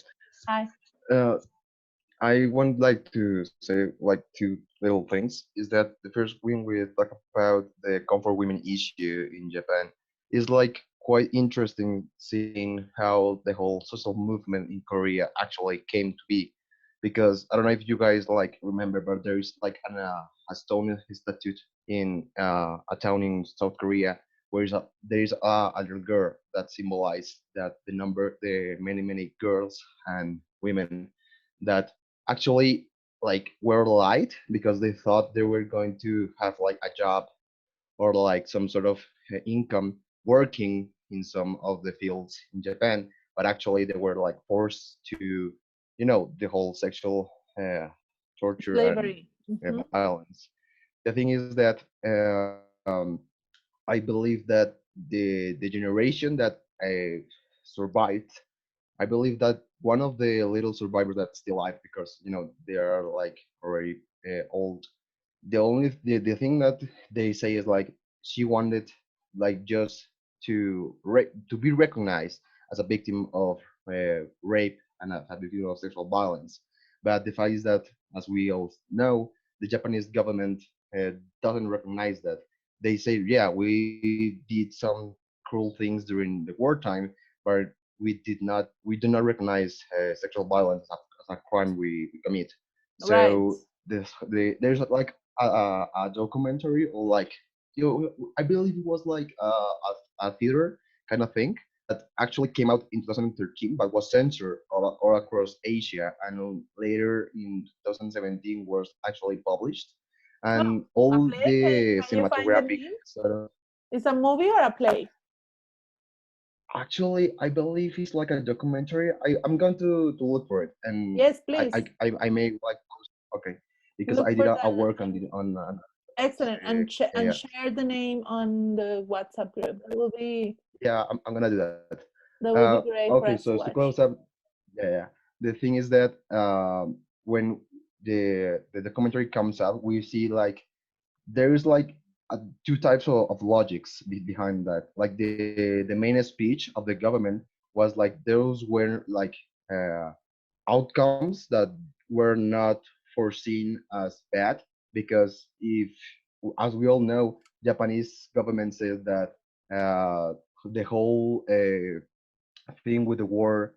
Hi. I would like to say like two little things. Is that the first when we talk about the comfort women issue in Japan is like quite interesting seeing how the whole social movement in Korea actually came to be. Because I don't know if you guys like remember, but there is like a stone statue in a town in South Korea where there is a little girl that symbolizes that the many girls and women that actually like were lied because they thought they were going to have like a job or like some sort of income working in some of the fields in Japan, but actually they were like forced to, the whole sexual torture and Slavery. Hmm. violence. The thing is that I believe that the generation that survived, I believe that one of the little survivors that's still alive, because they are like already old. The thing that they say is like she wanted like just to be recognized as a victim of rape and a victim of sexual violence. But the fact is that, as we all know, the Japanese government doesn't recognize that. They say, yeah, we did some cruel things during the wartime, but we do not recognize sexual violence as a crime we commit. Right. So there's like a documentary, or like, I believe it was like a theater kind of thing that actually came out in 2013 but was censored all across Asia, and later in 2017 was actually published, Oh, and a all play? the Can you find the cinematographic name? sort of. It's a movie or a play? Actually, I believe it's like a documentary. I'm going to look for it, and Yes, I please. I I may like okay, because Look I did for a that. work on Excellent. And and yeah, share the name on the WhatsApp group. yeah, I'm gonna do that. That will be great Okay, for us so to to close watch. up, yeah. The thing is that when the documentary comes out, we see like there is like two types of logics behind that. Like the main speech of the government was like those were like uh, outcomes that were not foreseen as bad, because if, as we all know, Japanese government says that the whole thing with the war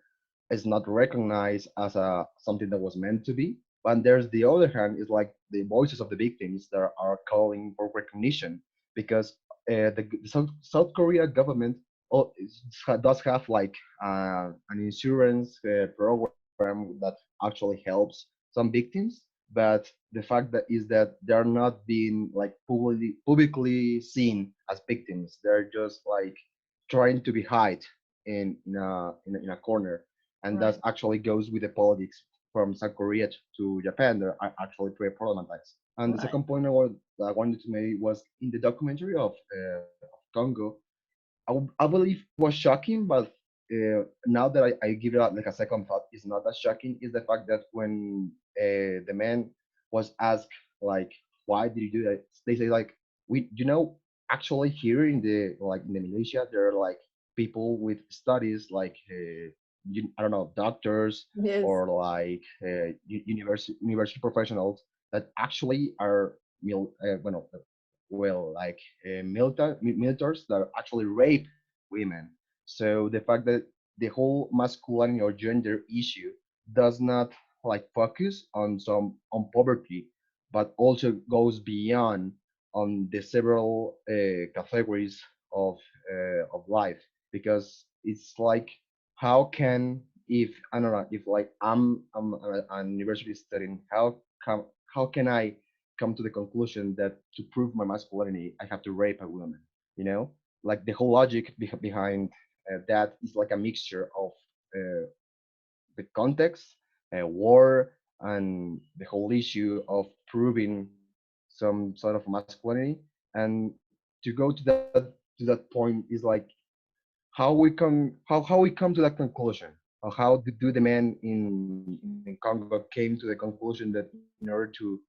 is not recognized as something that was meant to be. But there's the other hand is like the voices of the victims that are calling for recognition, because the South Korea government does have like an insurance program that actually helps some victims, but the fact that is that they're not being like publicly seen as victims. They're just like trying to be hide in a corner, and that Right. actually goes with the politics from South Korea to Japan. They're actually pretty problematized. And the Right. second point I wanted to make was in the documentary of Congo. I believe it was shocking, but now that I give it like a second thought, it's not that shocking. Is the fact that when the man was asked like, why did you do that? They say like, we, actually here in the like in the militia, there are like people with studies like I don't know, doctors Yes. or like university professionals that actually are well, like militaries that actually rape women. So the fact that the whole masculinity or gender issue does not like focus on poverty, but also goes beyond on the several categories of life, because it's like, how can, if I don't know, if like I'm an university student, how can I come to the conclusion that to prove my masculinity, I have to rape a woman. You know, like the whole logic behind that is like a mixture of uh, the context, war, and the whole issue of proving some sort of masculinity. And to go to that point is like how we come to that conclusion, or how do the men in Congo came to the conclusion that in order to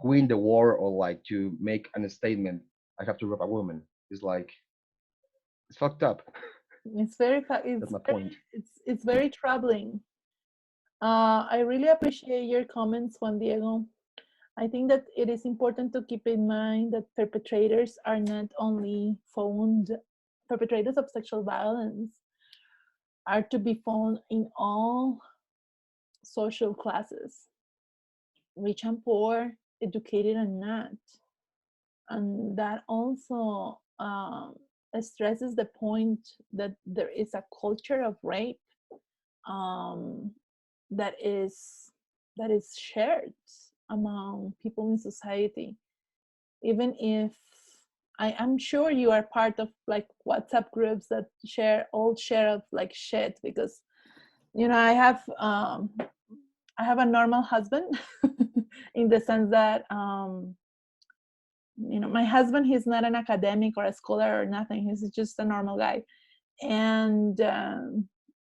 win the war, or like to make an statement, I have to rape a woman. It's like, it's fucked up. That's my point. It's very troubling. I really appreciate your comments, Juan Diego. I think that it is important to keep in mind that perpetrators are not only found, perpetrators of sexual violence are to be found in all social classes, rich and poor, educated and not. And that also stresses the point that there is a culture of rape um, that is shared among people in society, even if I'm sure you are part of like WhatsApp groups that share of like shit, because I have a normal husband in the sense that my husband, he's not an academic or a scholar or nothing. He's just a normal guy, and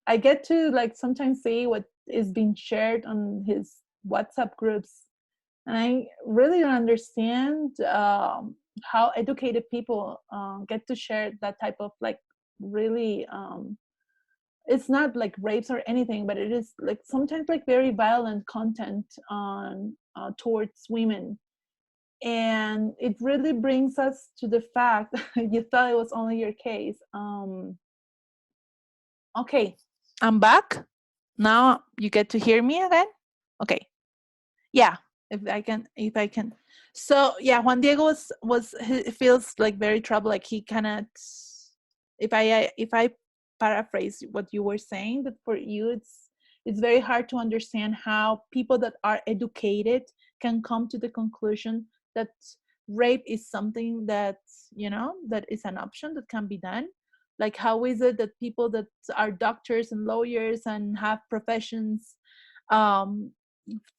I get to like sometimes see what is being shared on his WhatsApp groups, and I really don't understand how educated people get to share that type of like really it's not like rapes or anything, but it is like sometimes like very violent content on towards women. And it really brings us to the fact you thought it was only your case. Okay, I'm back now. You get to hear me again. Okay, yeah, if I can. So yeah, Juan Diego he feels like very troubled, like he cannot. If I paraphrase what you were saying, that for you it's very hard to understand how people that are educated can come to the conclusion that rape is something that that is an option that can be done. Like, how is it that people that are doctors and lawyers and have professions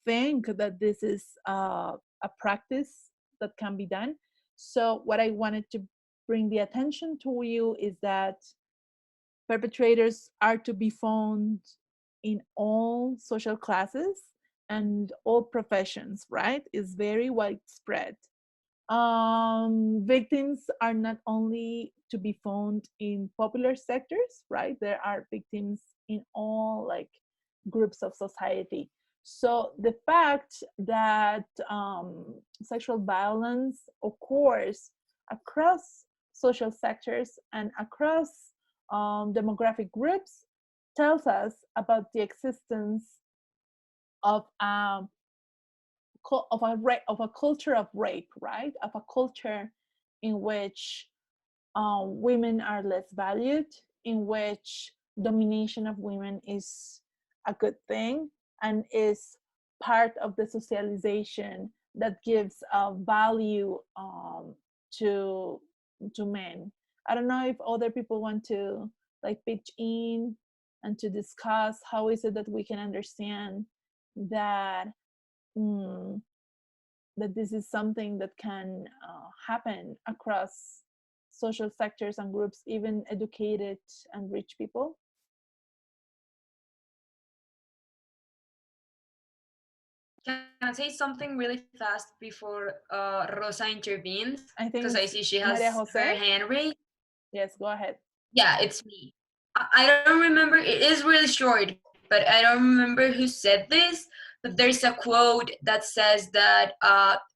think that this is a practice that can be done? So what I wanted to bring the attention to you is that perpetrators are to be found in all social classes and all professions, right? It's very widespread. Victims are not only to be found in popular sectors, right? There are victims in all like groups of society. So the fact that sexual violence occurs across social sectors and across demographic groups tells us about the existence of of a culture of rape, right? Of a culture in which women are less valued, in which domination of women is a good thing and is part of the socialization that gives value to men. I don't know if other people want to like pitch in and to discuss how is it that we can understand that that this is something that can happen across social sectors and groups, even educated and rich people. Can I say something really fast before Rosa intervenes? I think Because I see she has Maria her Jose. hand raised. Yes, go ahead. Yeah, it's me. I don't remember, it is really short, but I don't remember who said this, but there's a quote that says that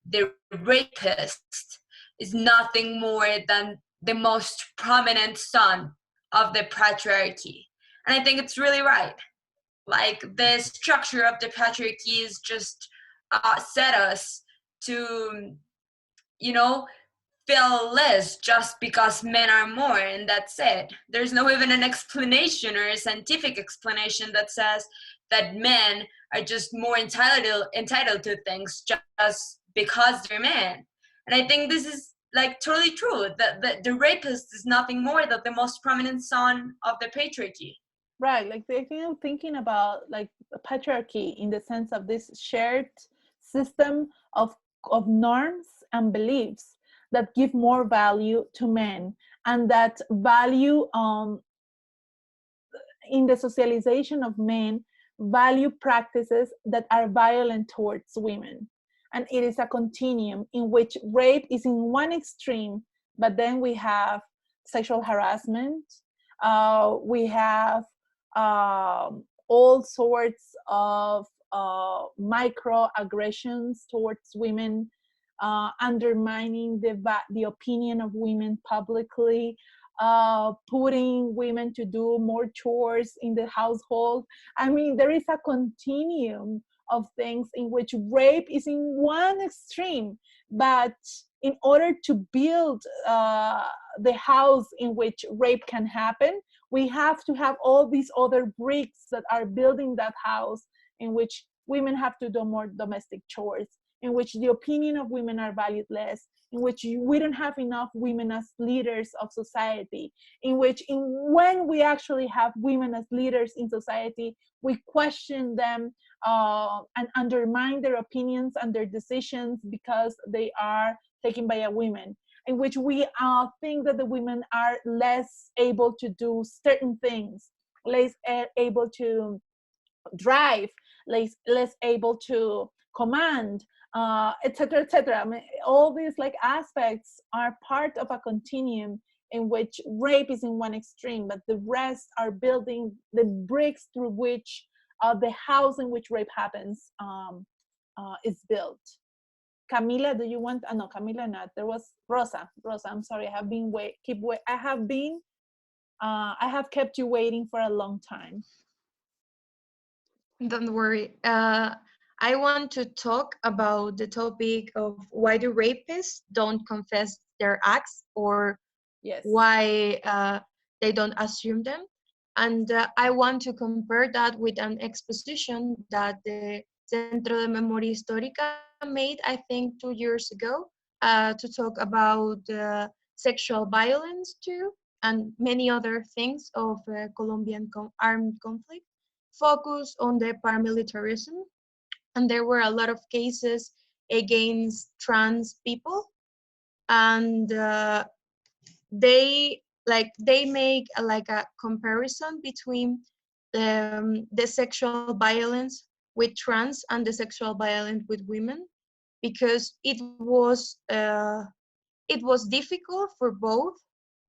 the rapist is nothing more than the most prominent son of the patriarchy. And I think it's really right. Like, the structure of the patriarchy is just set us to, feel less just because men are more, and that's it. There's no even an explanation or a scientific explanation that says that men are just more entitled to things just because they're men. And I think this is like totally true, that the rapist is nothing more than the most prominent son of the patriarchy. Right, like they thinking about like patriarchy in the sense of this shared system of norms and beliefs that give more value to men, and that value in the socialization of men value practices that are violent towards women. And it is a continuum in which rape is in one extreme, but then we have sexual harassment, we have all sorts of microaggressions towards women, undermining the opinion of women publicly, putting women to do more chores in the household. I mean, there is a continuum of things in which rape is in one extreme, but in order to build the house in which rape can happen, we have to have all these other bricks that are building that house, in which women have to do more domestic chores, in which the opinion of women are valued less, in which we don't have enough women as leaders of society, in which when we actually have women as leaders in society, we question them and undermine their opinions and their decisions because they are taken by a woman, in which we think that the women are less able to do certain things, less able to drive, less able to command, etc., etc. I mean, all these like aspects are part of a continuum in which rape is in one extreme, but the rest are building the bricks through which the house in which rape happens is built. Camila, do you want? No, Camila, not. There was Rosa. Rosa, I'm sorry. I have been I have kept you waiting for a long time. Don't worry. I want to talk about the topic of why the rapists don't confess their acts, or Yes. why they don't assume them. And I want to compare that with an exposition that the Centro de Memoria Histórica made, I think, 2 years ago, to talk about sexual violence too, and many other things of Colombian armed conflict, focus on the paramilitarism. And there were a lot of cases against trans people, and they make like a comparison between the sexual violence with trans and the sexual violence with women, because it was difficult for both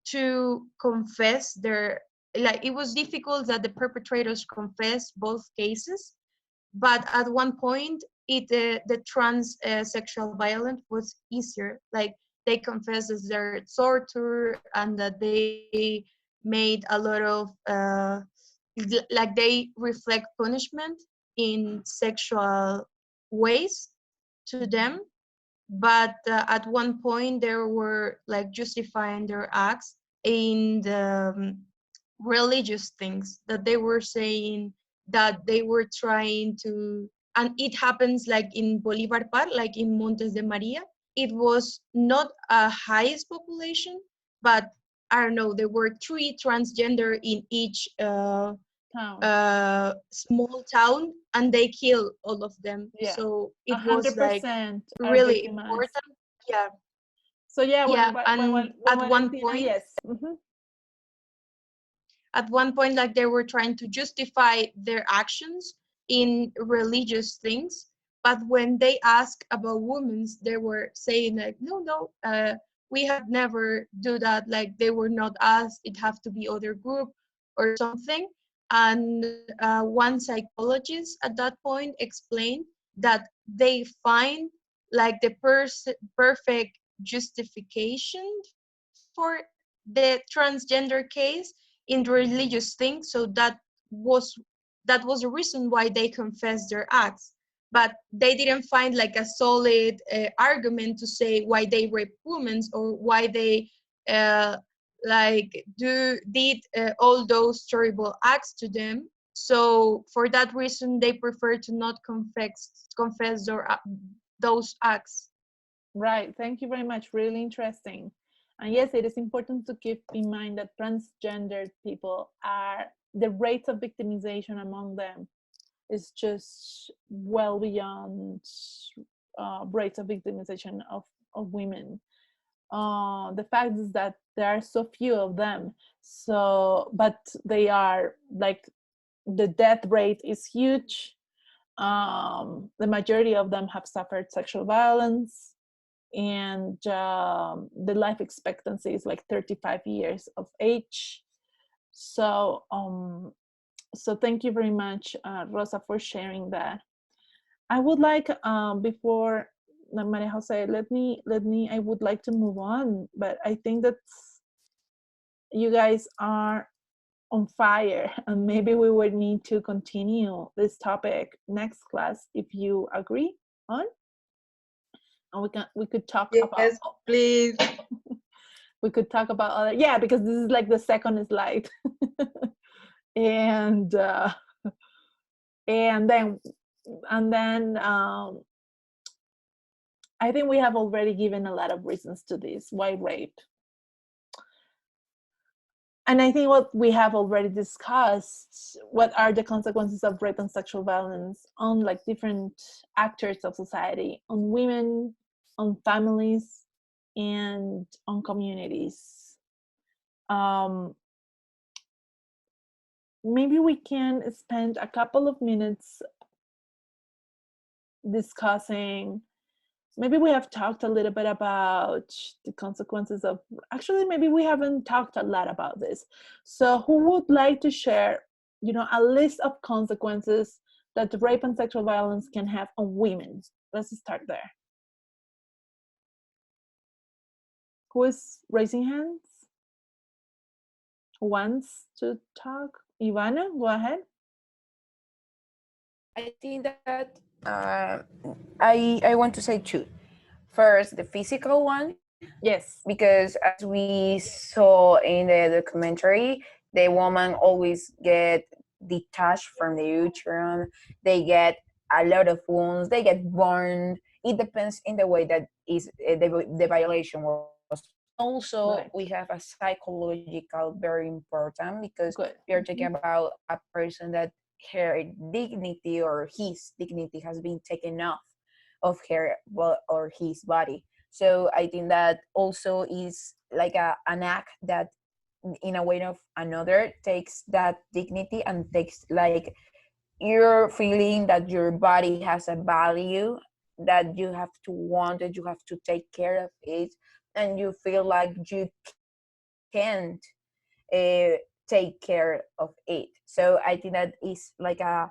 to confess their, like, it was difficult that the perpetrators confess both cases. But at one point, the trans sexual violence was easier. Like, they confessed as their torture, and that they made a lot of like they reflect punishment in sexual ways to them. But at one point, they were like justifying their acts in the religious things, that they were saying that they were trying to, and it happens like in Bolivar Park, like in Montes de Maria. It was not a highest population, but I don't know, there were 3 transgender in each small town, and they killed all of them. Yeah. So it was like 100% really important. Yeah. So yeah, and at one point, yes. At one point, like, they were trying to justify their actions in religious things, but when they asked about women, they were saying like, no, we have never do that, like they were not us, it have to be other group or something. And one psychologist at that point explained that they find like the perfect justification for the transgender case in the religious thing. So was the reason why they confessed their acts. But they didn't find like a solid argument to say why they rape women, or why they like did all those terrible acts to them. So for that reason, they prefer to not confess those acts. Right. Thank you very much. Really interesting. And yes, it is important to keep in mind that transgender people are, the rates of victimization among them is just well beyond rates of victimization of women. The fact is that there are so few of them. So, but they are like, the death rate is huge. The majority of them have suffered sexual violence, and the life expectancy is like 35 years of age. So so thank you very much, Rosa, for sharing that. I would like, before Maria Jose, I would like to move on, but I think that you guys are on fire, and maybe we would need to continue this topic next class, if you agree on. And we could talk about, yes, please. we could talk about other, yeah, because this is like the second slide. and then I think we have already given a lot of reasons to this. Why rape? And I think what we have already discussed, what are the consequences of rape and sexual violence on like different actors of society, on women, on families, and on communities. Maybe we can spend a couple of minutes discussing, maybe we have talked a little bit about the consequences of, actually maybe we haven't talked a lot about this. So who would like to share, a list of consequences that rape and sexual violence can have on women? Let's start there. Who is raising hands? Who wants to talk? Ivana, go ahead. I think that I want to say two. First, the physical one. Yes. Because as we saw in the documentary, the woman always get detached from the uterine. They get a lot of wounds. They get burned. It depends in the way that is the violation was. Also, Right. we have a psychological very important because Good. we are talking about a person that her dignity or his dignity has been taken off of her or his body. So I think that also is like an act that in a way of another takes that dignity and takes like you're feeling that your body has a value, that you have to want it, you have to take care of it, and you feel like you can't take care of it. So I think that is like a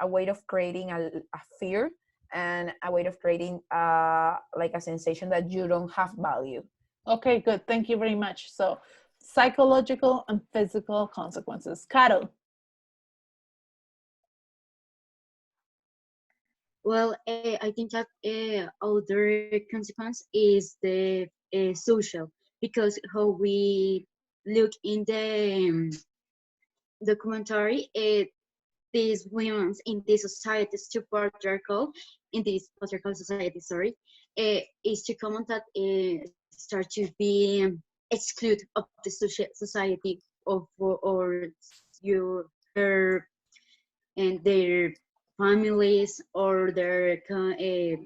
way of creating a fear and a way of creating like a sensation that you don't have value. Okay, good. Thank you very much. So psychological and physical consequences. Carol. Well, I think that other consequence is the social, because how we look in the documentary, these women in this society is too patriarchal, in this patriarchal society, sorry, is too common that start to be excluded of the society of or your her and their families or their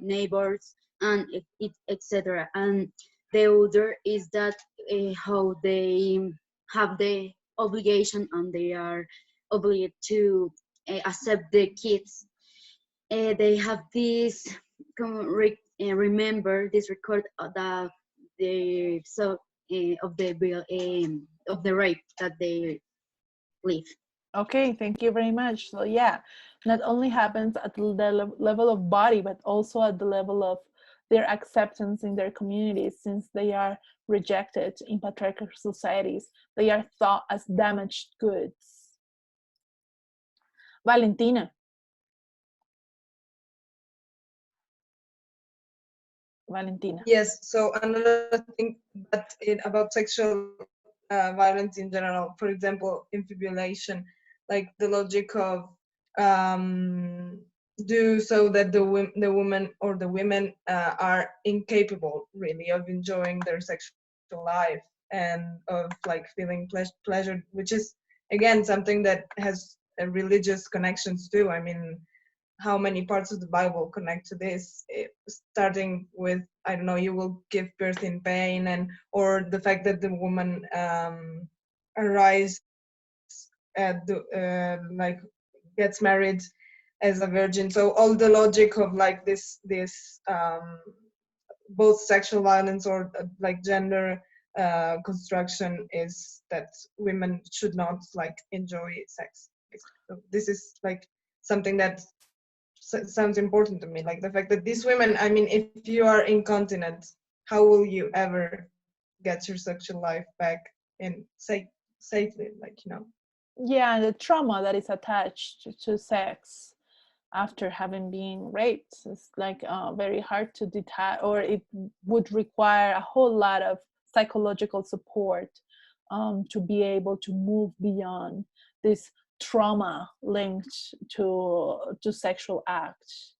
neighbors and etc. And the other is that how they have the obligation and they are obligated to accept the kids. They have this remember this record that the so of the rape that they live. Okay, thank you very much. So yeah, not only happens at the level of body, but also at the level of their acceptance in their communities, since they are rejected in patriarchal societies. They are thought as damaged goods. Valentina. Valentina. Yes, so another thing that about sexual violence in general, for example, infibulation, like the logic of do so that the woman or the women are incapable really of enjoying their sexual life and of like feeling pleasure, which is again something that has religious connections too. I mean, how many parts of the Bible connect to this, starting with, I don't know, you will give birth in pain, and or the fact that the woman arise at the like gets married as a virgin. So all the logic of like this both sexual violence or like gender construction is that women should not like enjoy sex. So this is like something that sounds important to me, like the fact that these women, I mean, if you are incontinent, how will you ever get your sexual life back in safely, like, you know? Yeah, the trauma that is attached to sex after having been raped is like very hard to detach, or it would require a whole lot of psychological support to be able to move beyond this trauma linked to sexual acts.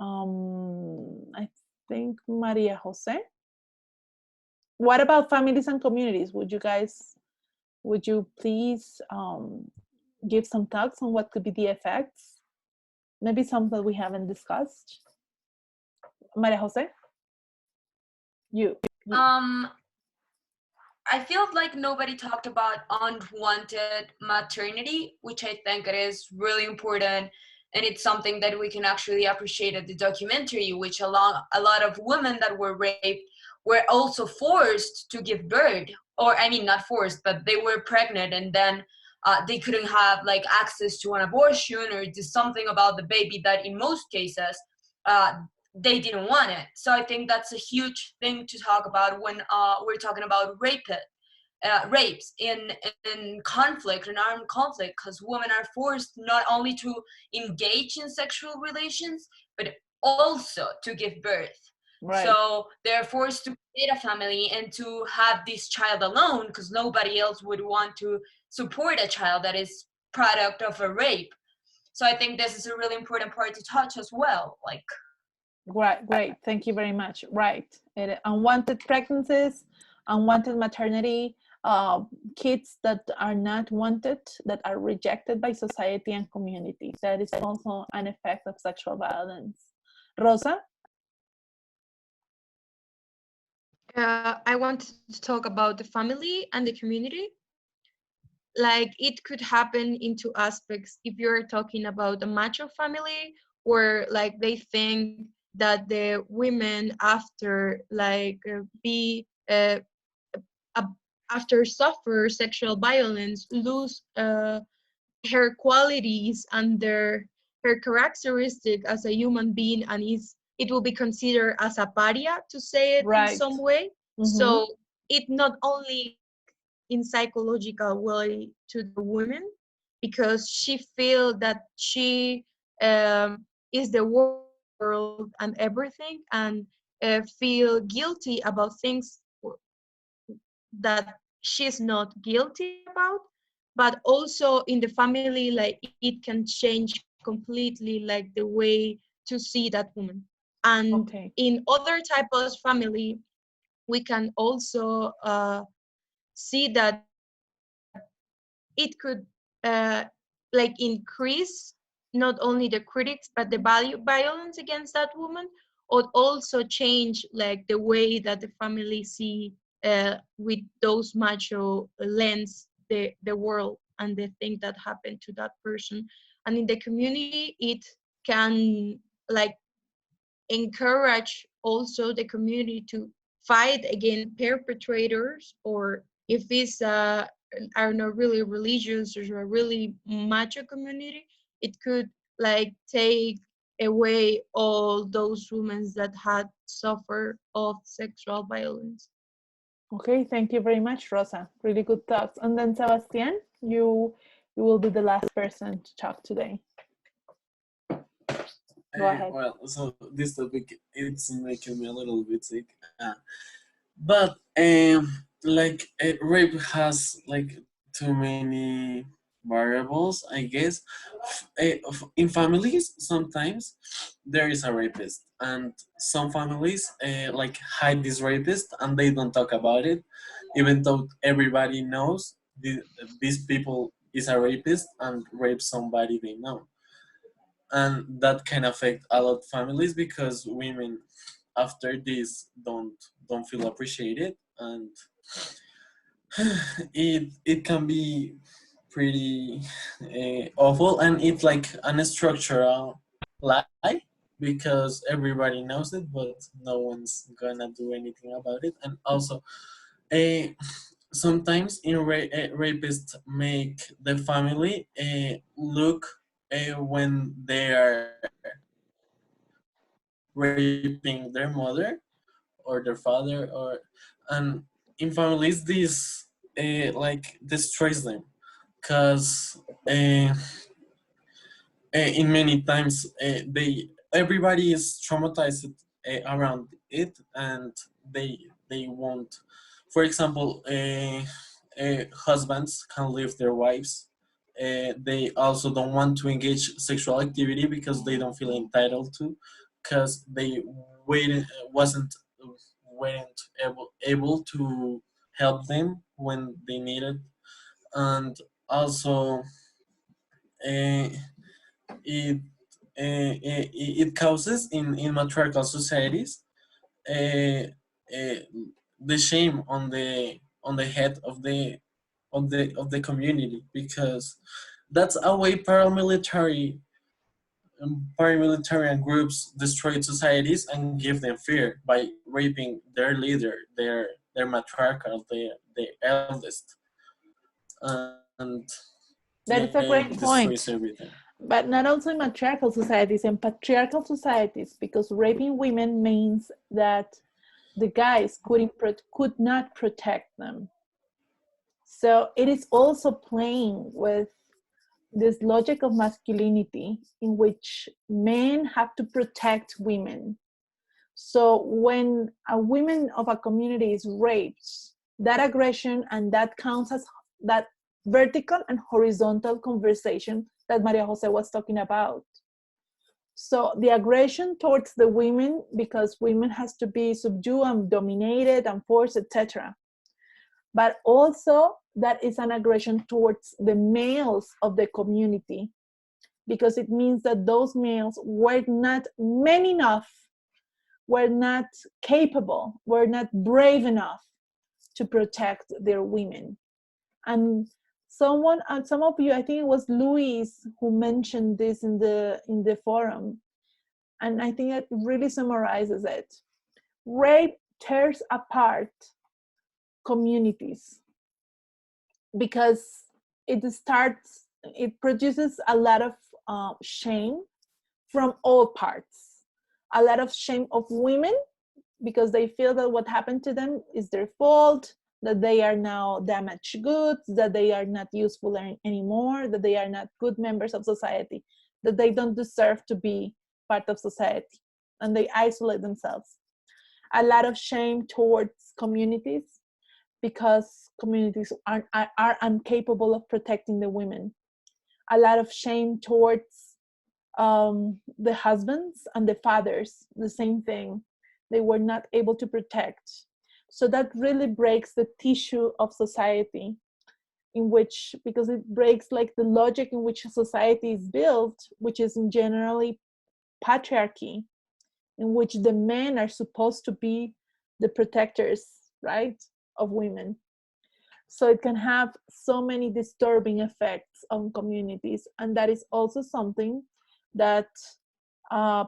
I think Maria Jose. What about families and communities? Would you please give some thoughts on what could be the effects? Maybe some that we haven't discussed. Maria Jose, you. I feel like nobody talked about unwanted maternity, which I think it is really important, and it's something that we can actually appreciate at the documentary, which a lot of women that were raped were also forced to give birth, or I mean not forced, but they were pregnant and then they couldn't have like access to an abortion or do something about the baby that in most cases they didn't want it. So I think that's a huge thing to talk about when we're talking about rapes in conflict, in armed conflict, because women are forced not only to engage in sexual relations, but also to give birth. Right. So they're forced to create a family and to have this child alone because nobody else would want to support a child that is product of a rape. So I think this is a really important part to touch as well. Like, Great. Thank you very much. Right. Unwanted pregnancies, unwanted maternity, kids that are not wanted, that are rejected by society and community. That is also an effect of sexual violence. Rosa? I want to talk about the family and the community. Like it could happen in two aspects. If you're talking about a macho family, where like they think that the women after like after suffer sexual violence lose her qualities and her characteristic as a human being, and it will be considered as a pariah, to say it in some way. So it not only in psychological way to the woman, because she feel that she is the world and everything, and feel guilty about things that she's not guilty about. But also in the family, like it can change completely like the way to see that woman. And in other type of family, we can also see that it could like increase not only the critics but the violence against that woman, or also change like the way that the family see with those macho lens the world and the thing that happened to that person. And in the community, it can like encourage also the community to fight against perpetrators, or if it's are not really religious or a really macho community, it could like take away all those women that had suffered of sexual violence. Okay, thank you very much, Rosa. Really good thoughts. And then Sebastian, you will be the last person to talk today. Go ahead. Well, so this topic, it's making me a little bit sick. But like rape has like too many variables, I guess. In families, sometimes there is a rapist, and some families like hide this rapist and they don't talk about it, even though everybody knows these people is a rapist and rape somebody they know. And that can affect a lot of families because women after this don't feel appreciated, and it can be pretty awful, and it's like an structural lie because everybody knows it but no one's gonna do anything about it. And also sometimes rapists make the family look when they are raping their mother or their father, or and in families this like destroys them because in many times everybody is traumatized around it, and they won't, for example, husbands can leave their wives. They also don't want to engage sexual activity because they don't feel entitled to, because they weren't able to help them when they needed. And also uh, it it causes in matriarchal societies uh, uh, the shame on the head of the community, because that's a way paramilitary groups destroy societies and give them fear by raping their leader, their matriarchal, the eldest, and That yeah, is a it great destroys point. everything. But not also in matriarchal societies and patriarchal societies, because raping women means that the guys could not protect them. So it is also playing with this logic of masculinity in which men have to protect women. So when a woman of a community is raped, that aggression and that counts as that vertical and horizontal conversation that Maria Jose was talking about. So the aggression towards the women, because women has to be subdued and dominated and forced, etc. But also that is an aggression towards the males of the community, because it means that those males were not men enough, were not capable, were not brave enough to protect their women. And some of you, I think it was Luis who mentioned this in the forum, and I think it really summarizes it. Rape tears apart communities because it produces a lot of shame from all parts. A lot of shame of women because they feel that what happened to them is their fault, that they are now damaged goods, that they are not useful anymore, that they are not good members of society, that they don't deserve to be part of society, and they isolate themselves. A lot of shame towards communities because communities are incapable of protecting the women. A lot of shame towards the husbands and the fathers, the same thing. They were not able to protect. So that really breaks the tissue of society, in which, because it breaks like the logic in which society is built, which is in generally patriarchy, in which the men are supposed to be the protectors, right, of women. So it can have so many disturbing effects on communities, and that is also something that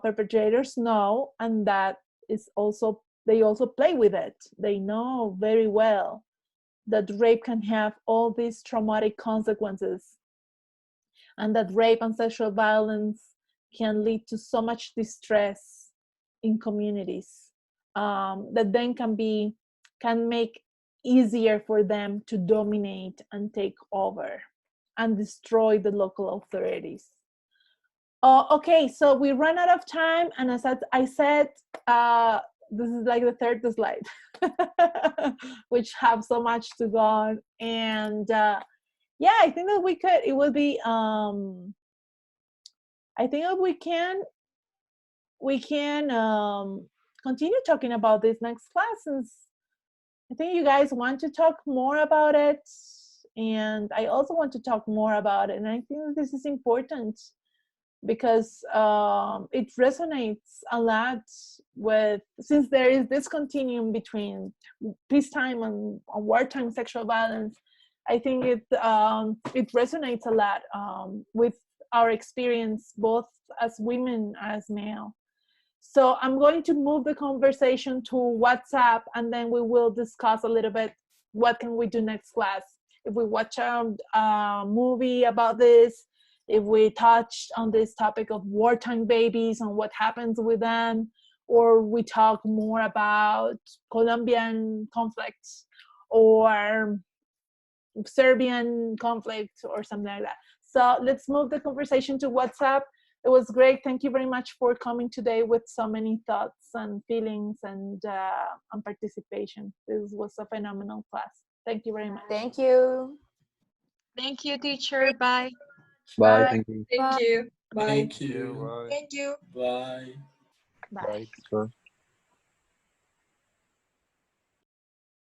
perpetrators know, and that is also, they also play with it. They know very well that rape can have all these traumatic consequences, and that rape and sexual violence can lead to so much distress in communities, that then can make easier for them to dominate and take over and destroy the local authorities. Okay, so we run out of time, and as I said, this is like the third slide, which have so much to go on. And yeah, I think that it will be, I think that we can continue talking about this next class, since I think you guys want to talk more about it, and I also want to talk more about it. And I think that this is important because it resonates a lot with, since there is this continuum between peacetime and wartime sexual violence. I think it resonates a lot with our experience, both as women as male. So I'm going to move the conversation to WhatsApp, and then we will discuss a little bit what can we do next class. If we watch a movie about this, if we touch on this topic of wartime babies and what happens with them, or we talk more about Colombian conflicts or Serbian conflict or something like that. So let's move the conversation to WhatsApp. It was great. Thank you very much for coming today with so many thoughts and feelings and participation. This was a phenomenal class. Thank you very much. Thank you. Thank you, teacher. Bye. Bye. Bye. Thank you. Thank you. Bye. Thank you. Bye. Thank you. Bye. Bye. Bye, teacher.